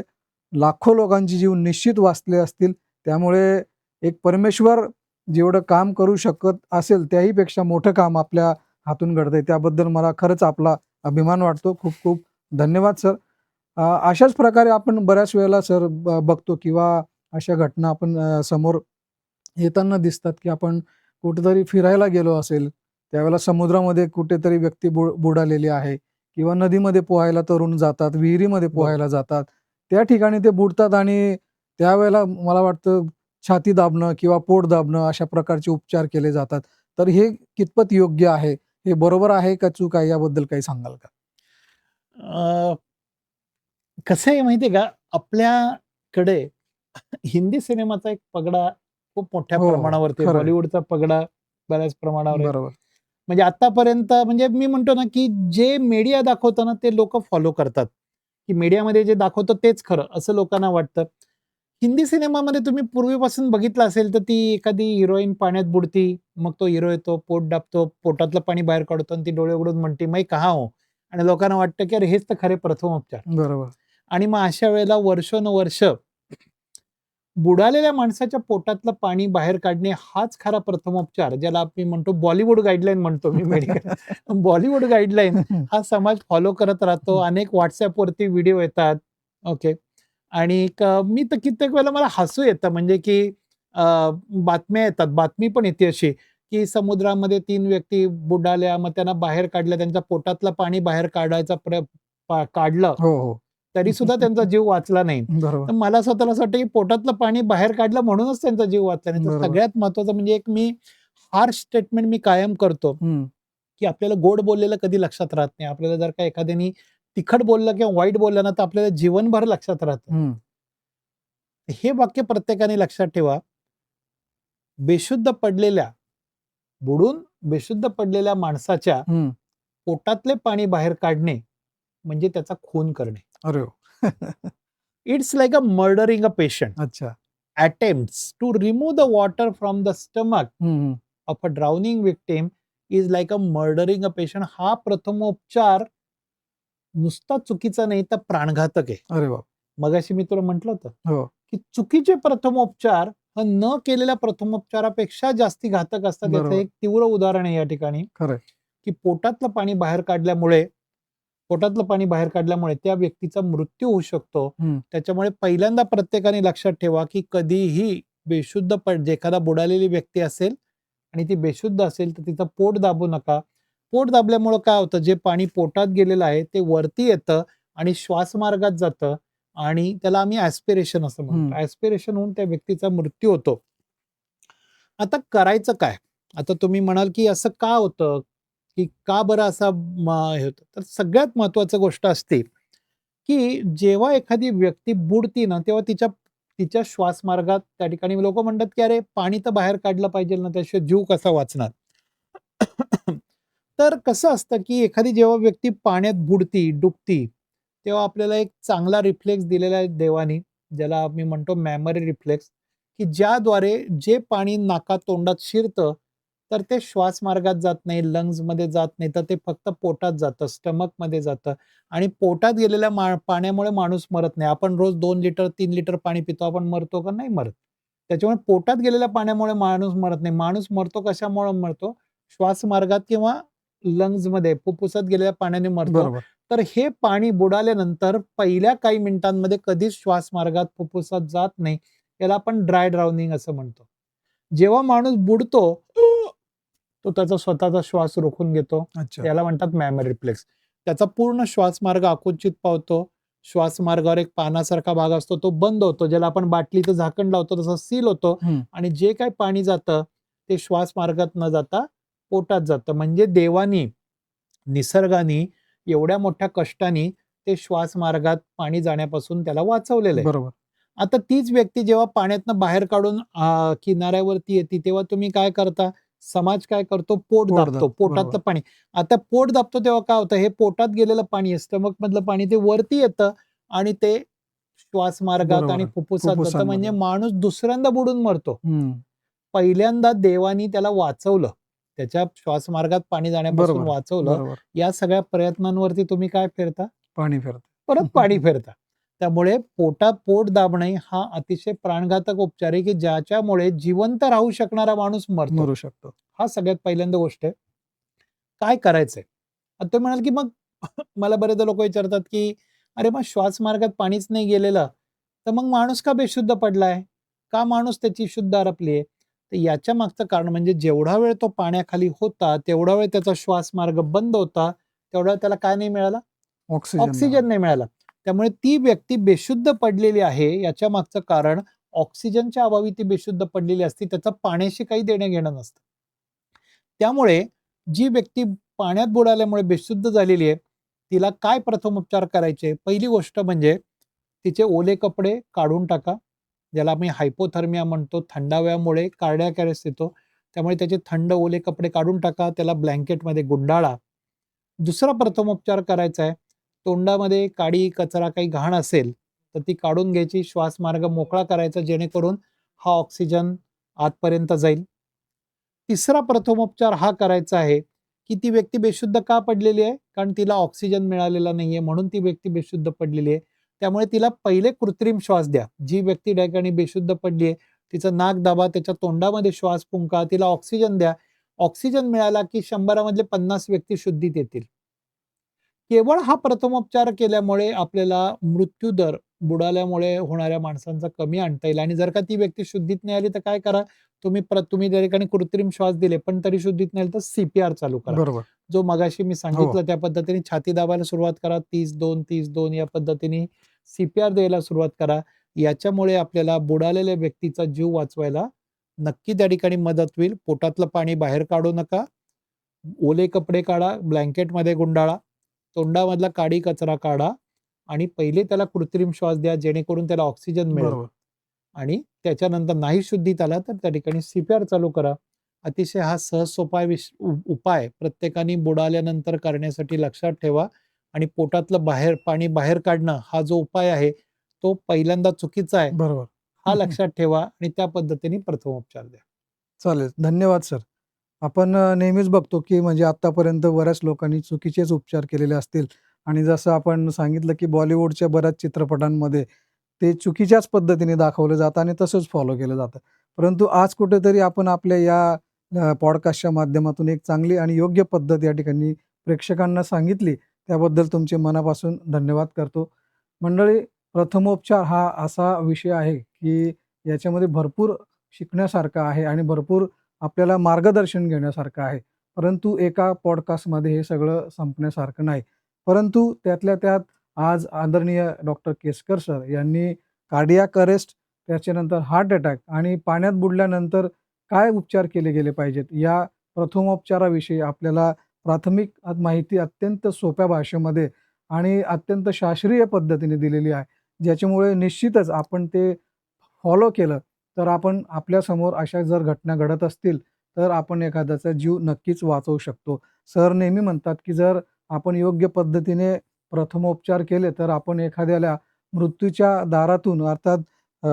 लाखो लोकांचे जीव निश्चित वाचले असतील. त्यामुळे एक परमेश्वर जेवढं काम करू शकत असेल, त्याहीपेक्षा मोठं काम आपल्या हातून घडतंय. त्याबद्दल मला खरंच आपला अभिमान वाटतो. खूप खूप धन्यवाद सर. अशाच प्रकारे आपण बऱ्याच वेळेला सर बघतो किंवा अशा घटना आपण समोर येताना दिसतात, की आपण कुठेतरी फिरायला गेलो असेल, त्यावेळेला समुद्रामध्ये कुठेतरी व्यक्ती बुडालेली आहे किंवा नदीमध्ये पोहायला तरुण जातात, विहिरीमध्ये बरोबर. पोहायला जातात. त्या ठिकाणी ते बुडतात आणि त्यावेळेला मला वाटतं छाती दाबणं किंवा पोट दाबणं अशा प्रकारचे उपचार केले जातात. तर हे कितपत योग्य आहे? हे बरोबर आहे का चूक आहे याबद्दल काही सांगाल का? अ, कसं आहे माहिती आहे का? आपल्याकडे हिंदी सिनेमाचा एक पगडा खूप मोठ्या हो, हो. प्रमाणावरती आहे. खरं आहे. बॉलिवूडचा पगडा बऱ्याच प्रमाणावर आहे. बरोबर. म्हणजे आतापर्यंत म्हणजे मी म्हणतो ना, की जे मीडिया दाखवतं ना, ते लोकं फॉलो करतात, की मीडियामध्ये जे दाखवतो तेच खरं असं लोकांना वाटतं. हिंदी सिनेमामध्ये तुम्ही पूर्वीपासून बघितलं असेल तर ती एखादी हिरोईन पाण्यात बुडती, मग तो हिरो येतो, पोट दाबतो, पोटातलं पाणी बाहेर काढतो आणि ती डोळे उघडून म्हणते, "मैं कहाँ हूँ?" आणि लोकांना वाटतं की अरे हेच तर खरे प्रथमोपचार. बरोबर. आणि मग अशा वेळेला वर्षानुवर्ष बुडालेल्या माणसाच्या पोटातलं पाणी बाहेर काढणे हाच खरा प्रथमोपचार, ज्याला आपण म्हणतो बॉलिवूड गाईडलाईन म्हणतो मी मेडिकल. बॉलिवूड गाईडलाईन हा समाज फॉलो करत राहतो. अनेक WhatsAppवरती व्हिडिओ येतात. ओके. आणि मी तर कित्येक वेळेला मला हसू येतं म्हणजे की अ, बातम्या येतात. बातमी पण येते अशी, की समुद्रामध्ये 3 व्यक्ती बुडाल्या, मग त्यांना बाहेर काढलं. त्यांच्या पोटातलं पाणी बाहेर काढायचा काढलं. हो, हो. तरी सुद्धा त्यांचा जीव वाचला नाही. बरोबर, तर मला स्वतःला असं वाटतं, की पोटातलं पाणी बाहेर काढलं म्हणूनच त्यांचा जीव वाचला नाही. तर बरोबर. सगळ्यात महत्त्वाचं म्हणजे एक मी हार्श स्टेटमेंट मी कायम करतो, हं, की आपल्याला गोड बोललेलं कधी लक्षात राहत नाही. आपल्याला जर का एखाद्याने तिखट बोललं किंवा वाईट बोललं ना, तर आपल्याला जीवनभर लक्षात राहतं. हं, हे वाक्य प्रत्येकाने लक्षात ठेवा. बेशुद्ध पडलेल्या, बुडून बेशुद्ध पडलेल्या माणसाच्या हं. पोटातले पाणी बाहेर काढणे म्हणजे त्याचा खून करणे. अरे वाह! It's like a murdering a patient. अच्छा. Attempts to remove the water from the stomach हं, हं. of a drowning victim is like a murdering a patient. हा प्रथमोपचार नुसता चुकीचा नाही तर प्राणघातक आहे. अरे बाप! मगाशी मी तुला म्हटलं होतं, हो, की चुकीचे प्रथमोपचार हा न केलेल्या प्रथमोपचारापेक्षा जास्ती घातक असतात. याचं बरोबर. एक तीव्र उदाहरण आहे या ठिकाणी, खरं आहे. की पोटातलं पाणी बाहेर काढल्यामुळे त्या व्यक्तीचा मृत्यू होऊ शकतो. हं, त्याच्यामुळे पहिल्यांदा प्रत्येकाने लक्षात ठेवा, की कधीही बेशुद्ध एखादा बुडालेली व्यक्ती असेल आणि ती बेशुद्ध असेल, तर तिचं पोट दाबू नका. पोट दाबल्यामुळं काय होतं, जे पाणी पोटात गेलेलं आहे, ते वरती येतं आणि श्वासमार्गात जातं आणि त्याला आम्ही ॲस्पिरेशन असं म्हणतो. हं. ॲस्पिरेशन होऊन त्या व्यक्तीचा मृत्यू होतो. आता करायचं काय? आता तुम्ही म्हणाल, की असं का होतं? की का बरं असा हे होतं? तर सगळ्यात महत्त्वाची गोष्ट असते, की जेव्हा एखादी व्यक्ती बुडती ना, तेव्हा तिच्या श्वासमार्गात त्या ठिकाणी लोकं म्हणतात, की "अरे, पाणी तर बाहेर काढलं पाहिजे ना, त्याशिवाय जीव कसा वाचणार?" तर कसं असतं, की एखादी जेव्हा व्यक्ती पाण्यात बुडती, डुबती, तेव्हा आपल्याला एक चांगला रिफ्लेक्स दिलेला आहे देवानी, ज्याला आम्ही म्हणतो मेमरी रिफ्लेक्स, की ज्याद्वारे जे पाणी नाकातोंडात शिरतं, तर ते श्वासमार्गात जात नाही, लंग्समध्ये जात नाही, तर ते फक्त पोटात जातं, स्टमकमध्ये जातं आणि पोटात गेलेल्या पाण्यामुळे माणूस मरत नाही. आपण रोज 2 लिटर, 3 लिटर पाणी पितो, आपण मरतो का? नाही मरत. त्याच्यामुळे पोटात गेलेल्या पाण्यामुळे माणूस मरत नाही. माणूस मरतो कशामुळे मरतो? श्वासमार्गात किंवा लंग्समध्ये फुफ्फुसात गेलेल्या पाण्याने मरतो. बरोबर. तर हे पाणी बुडाल्यानंतर पहिल्या काही मिनिटांमध्ये कधीच श्वासमार्गात फुफ्फुसात जात नाही. याला आपण ड्राय ड्राउनिंग असं म्हणतो. जेव्हा माणूस बुडतो, तो त्याचा स्वतःचा श्वास रोखून घेतो. अच्छा. याला म्हणतात मॅमरी रिफ्लेक्स. त्याचा पूर्ण श्वासमार्ग आकुंचित पावतो. श्वासमार्गावर एक पानासारखा भाग असतो, तो बंद होतो. ज्याला आपण बाटलीचं झाकण लावतो तसं सील होतो हं. आणि जे काही पाणी जातं, ते श्वासमार्गात न जाता पोटात जातं. म्हणजे देवानी, निसर्गाने एवढ्या मोठ्या कष्टाने ते श्वासमार्गात पाणी जाण्यापासून त्याला वाचवलेलं आहे. बरोबर. आता तीच व्यक्ती जेव्हा पाण्यातनं बाहेर काढून किनाऱ्यावरती येते, तेव्हा तुम्ही काय करता? समाज काय करतो? पोट पोट दाबतो. दाबतं. बरोबर. पोटातलं पाणी. आता पोट दाबतो तेव्हा काय होतं? हे पोटात गेलेलं पाणी आहे, स्टमकमधलं पाणी ते वरती येतं आणि ते श्वासमार्गात बरोबर आणि आहे. फुफ्फुसात जातं. म्हणजे फुफ्फुसांमध्ये. माणूस दुसऱ्यांदा बुडून मरतो. हं. पहिल्यांदा देवानी त्याला वाचवलं. त्याच्या श्वासमार्गात पाणी जाण्यापासून बरोबर, वाचवलं. बरोबर. या सगळ्या प्रयत्नांवरती तुम्ही काय फिरता? पाणी फिरतं. परत पाणी फिरता. त्यामुळे पोटात पोट दाबणे हा अतिशय प्राणघातक उपचार आहे, की ज्याच्यामुळे जिवंत राहू शकणारा माणूस मरतो. मरू शकतो. हा सगळ्यात पहिल्यांदा गोष्ट आहे. काय करायचंय? आता तुम्ही म्हणाल, की मग मला बरेचदा लोकं विचारतात, की "अरे, मग श्वासमार्गात पाणीच नाही गेलेलं, तर मग माणूस का बेशुद्ध पडलाय? का माणूस त्याची शुद्ध हरपली आहे?" तर याच्या मागचं कारण म्हणजे जेवढा वेळ तो पाण्याखाली होता, तेवढा वेळ त्याचा श्वासमार्ग बंद होता, तेवढा वेळ त्याला काय नाही मिळाला? ऑक्सिजन नाही ऑक्सिजन नाही मिळाला. त्यामुळे ती व्यक्ती बेशुद्ध पडलेली आहे, याच्या मागचं कारण ऑक्सिजनच्या अभावी ती बेशुद्ध पडलेली असते. त्याचं पाण्याशी काही देणं-घेणं नसतं. त्यामुळे जी व्यक्ती पाण्यात बुडाल्यामुळे बेशुद्ध झालेली आहे, तिला काय प्रथमोपचार करायचे? पहिली गोष्ट म्हणजे तिचे ओले कपडे काढून टाका. ज्याला आम्ही हायपोथर्मिया म्हणतो. थंडाव्यामुळे कार्डियाक अरेस्ट येतो. त्यामुळे त्याचे थंड ओले कपडे काढून टाका. त्याला ब्लँकेटमध्ये गुंडाळा. दुसरा प्रथमोपचार करायचा आहे. तोंडामध्ये काडी, कचरा, काही घाण असेल तर ती काढून घ्यायची, श्वास मार्ग मोकळा करायचा जेणेकरून हा ऑक्सिजन आतपर्यंत जाईल. तिसरा प्रथमोपचार हा करायचा आहे, की ती व्यक्ती बेशुद्ध का पडलेली आहे? कारण तिला ऑक्सिजन मिळालेला नाहीये म्हणून ती व्यक्ती बेशुद्ध पडलेली आहे. त्यामुळे तिला पहिले कृत्रिम श्वास द्या. जी व्यक्ती त्या ठिकाणी बेशुद्ध पडली आहे, तिचं नाक दाबा, त्याच्या तोंडामध्ये श्वास फुंका, तिला ऑक्सिजन द्या. ऑक्सिजन मिळाला की 100 मधले 50 व्यक्ती शुद्धीत येतील. केवळ हा प्रथमोपचार केल्यामुळे आपल्याला मृत्यू दर बुडाल्यामुळे होणाऱ्या माणसांचा कमी आणता येईल. आणि जर का ती व्यक्ती शुद्धीत नाही आली तर काय करा, तुम्ही त्या ठिकाणी कृत्रिम श्वास दिले पण तरी शुद्धीत नाही आली तर CPR चालू करा. बरोबर. जो मगाशी मी हो. सांगितलं त्या पद्धतीने छाती दाबायला सुरुवात करा. 30-2, 30-2 या पद्धतीने CPR द्यायला सुरुवात करा. याच्यामुळे आपल्याला बुडालेल्या व्यक्तीचा जीव वाचवायला नक्की त्या ठिकाणी मदत होईल. पोटातलं पाणी बाहेर काढू नका. ओले कपडे काढा, ब्लँकेटमध्ये गुंडाळा, तोंडामधला काडी कचरा काढा आणि पहिले त्याला कृत्रिम श्वास द्या जेणेकरून त्याला ऑक्सिजन मिळेल. बरोबर. आणि त्याच्यानंतर नाही शुद्धीत आला तर त्या ठिकाणी CPR चालू करा. अतिशय हा सहज सोपा उपाय प्रत्येकाने बुडाल्यानंतर करण्यासाठी लक्षात ठेवा. आणि पोटातलं पाणी बाहेर काढणं हा जो उपाय आहे तो पहिल्यांदा चुकीचा आहे बरोबर. हा लक्षात ठेवा आणि त्या पद्धतीने प्रथमोपचार द्या. चालेल. धन्यवाद सर. आपण नेहमीच बघतो, की म्हणजे आत्तापर्यंत बऱ्याच लोकांनी चुकीचेच उपचार केलेले असतील आणि जसं आपण सांगितलं, की बॉलिवूडच्या बऱ्याच चित्रपटांमध्ये ते चुकीच्याच पद्धतीने दाखवलं जातं आणि तसंच फॉलो केलं जातं. परंतु आज कुठेतरी आपण आपल्या या पॉडकास्टच्या माध्यमातून एक चांगली आणि योग्य पद्धत या ठिकाणी प्रेक्षकांना सांगितली. त्याबद्दल तुमचे मनापासून धन्यवाद करतो. मंडळी, प्रथमोपचार हा असा विषय आहे, की याच्यामध्ये भरपूर शिकण्यासारखं आहे आणि भरपूर आपल्याला मार्गदर्शन घेण्यासारखं आहे. परंतु एका पॉडकास्टमध्ये हे सगळं संपण्यासारखं नाही. परंतु त्यातल्या त्यात आज आदरणीय डॉक्टर केसकर सर यांनी कार्डियाक अरेस्ट, त्याच्यानंतर हार्ट अटॅक आणि पाण्यात बुडल्यानंतर काय उपचार केले गेले पाहिजेत, या प्रथमोपचाराविषयी आपल्याला प्राथमिक माहिती अत्यंत सोप्या भाषेमध्ये आणि अत्यंत शास्त्रीय पद्धतीने दिलेली आहे. ज्याच्यामुळे निश्चितच आपण ते फॉलो केलं तर आपण आपल्यासमोर अशा जर घटना घडत असतील, तर आपण एखाद्याचा जीव नक्कीच वाचवू शकतो. सर नेहमी म्हणतात, की जर आपण योग्य पद्धतीने प्रथमोपचार केले, तर आपण एखाद्याला मृत्यूच्या दारातून अर्थात अ,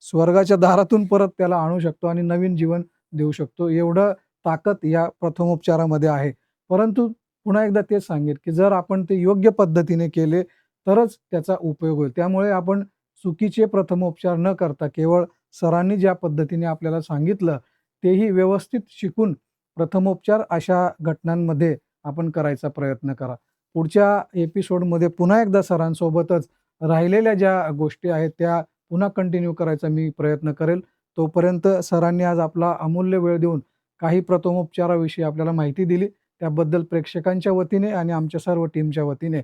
स्वर्गाच्या दारातून परत त्याला आणू शकतो आणि नवीन जीवन देऊ शकतो. एवढं ताकद या प्रथमोपचारामध्ये आहे. परंतु पुन्हा एकदा तेच सांगेन, की जर आपण ते योग्य पद्धतीने केले, तरच त्याचा उपयोग होईल. त्यामुळे आपण चुकीचे प्रथमोपचार न करता केवळ सरांनी ज्या पद्धतीने आपल्याला सांगितलं, तेही व्यवस्थित शिकून प्रथमोपचार अशा घटनांमध्ये आपण करायचा प्रयत्न करा. पुढच्या एपिसोडमध्ये पुन्हा एकदा सरांसोबतच राहिलेल्या ज्या गोष्टी आहेत, त्या पुन्हा कंटिन्यू करायचा मी प्रयत्न करेल. तोपर्यंत सरांनी आज आपला अमूल्य वेळ देऊन काही प्रथमोपचाराविषयी आपल्याला माहिती दिली. त्याबद्दल प्रेक्षकांच्या वतीने आणि आमच्या सर्व टीमच्या वतीने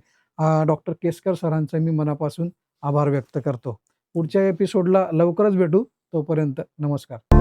डॉक्टर केसकर सरांचे मी मनापासून आभार व्यक्त करतो. पुढच्या एपिसोडला लवकरच भेटू. तोपर्यंत नमस्कार.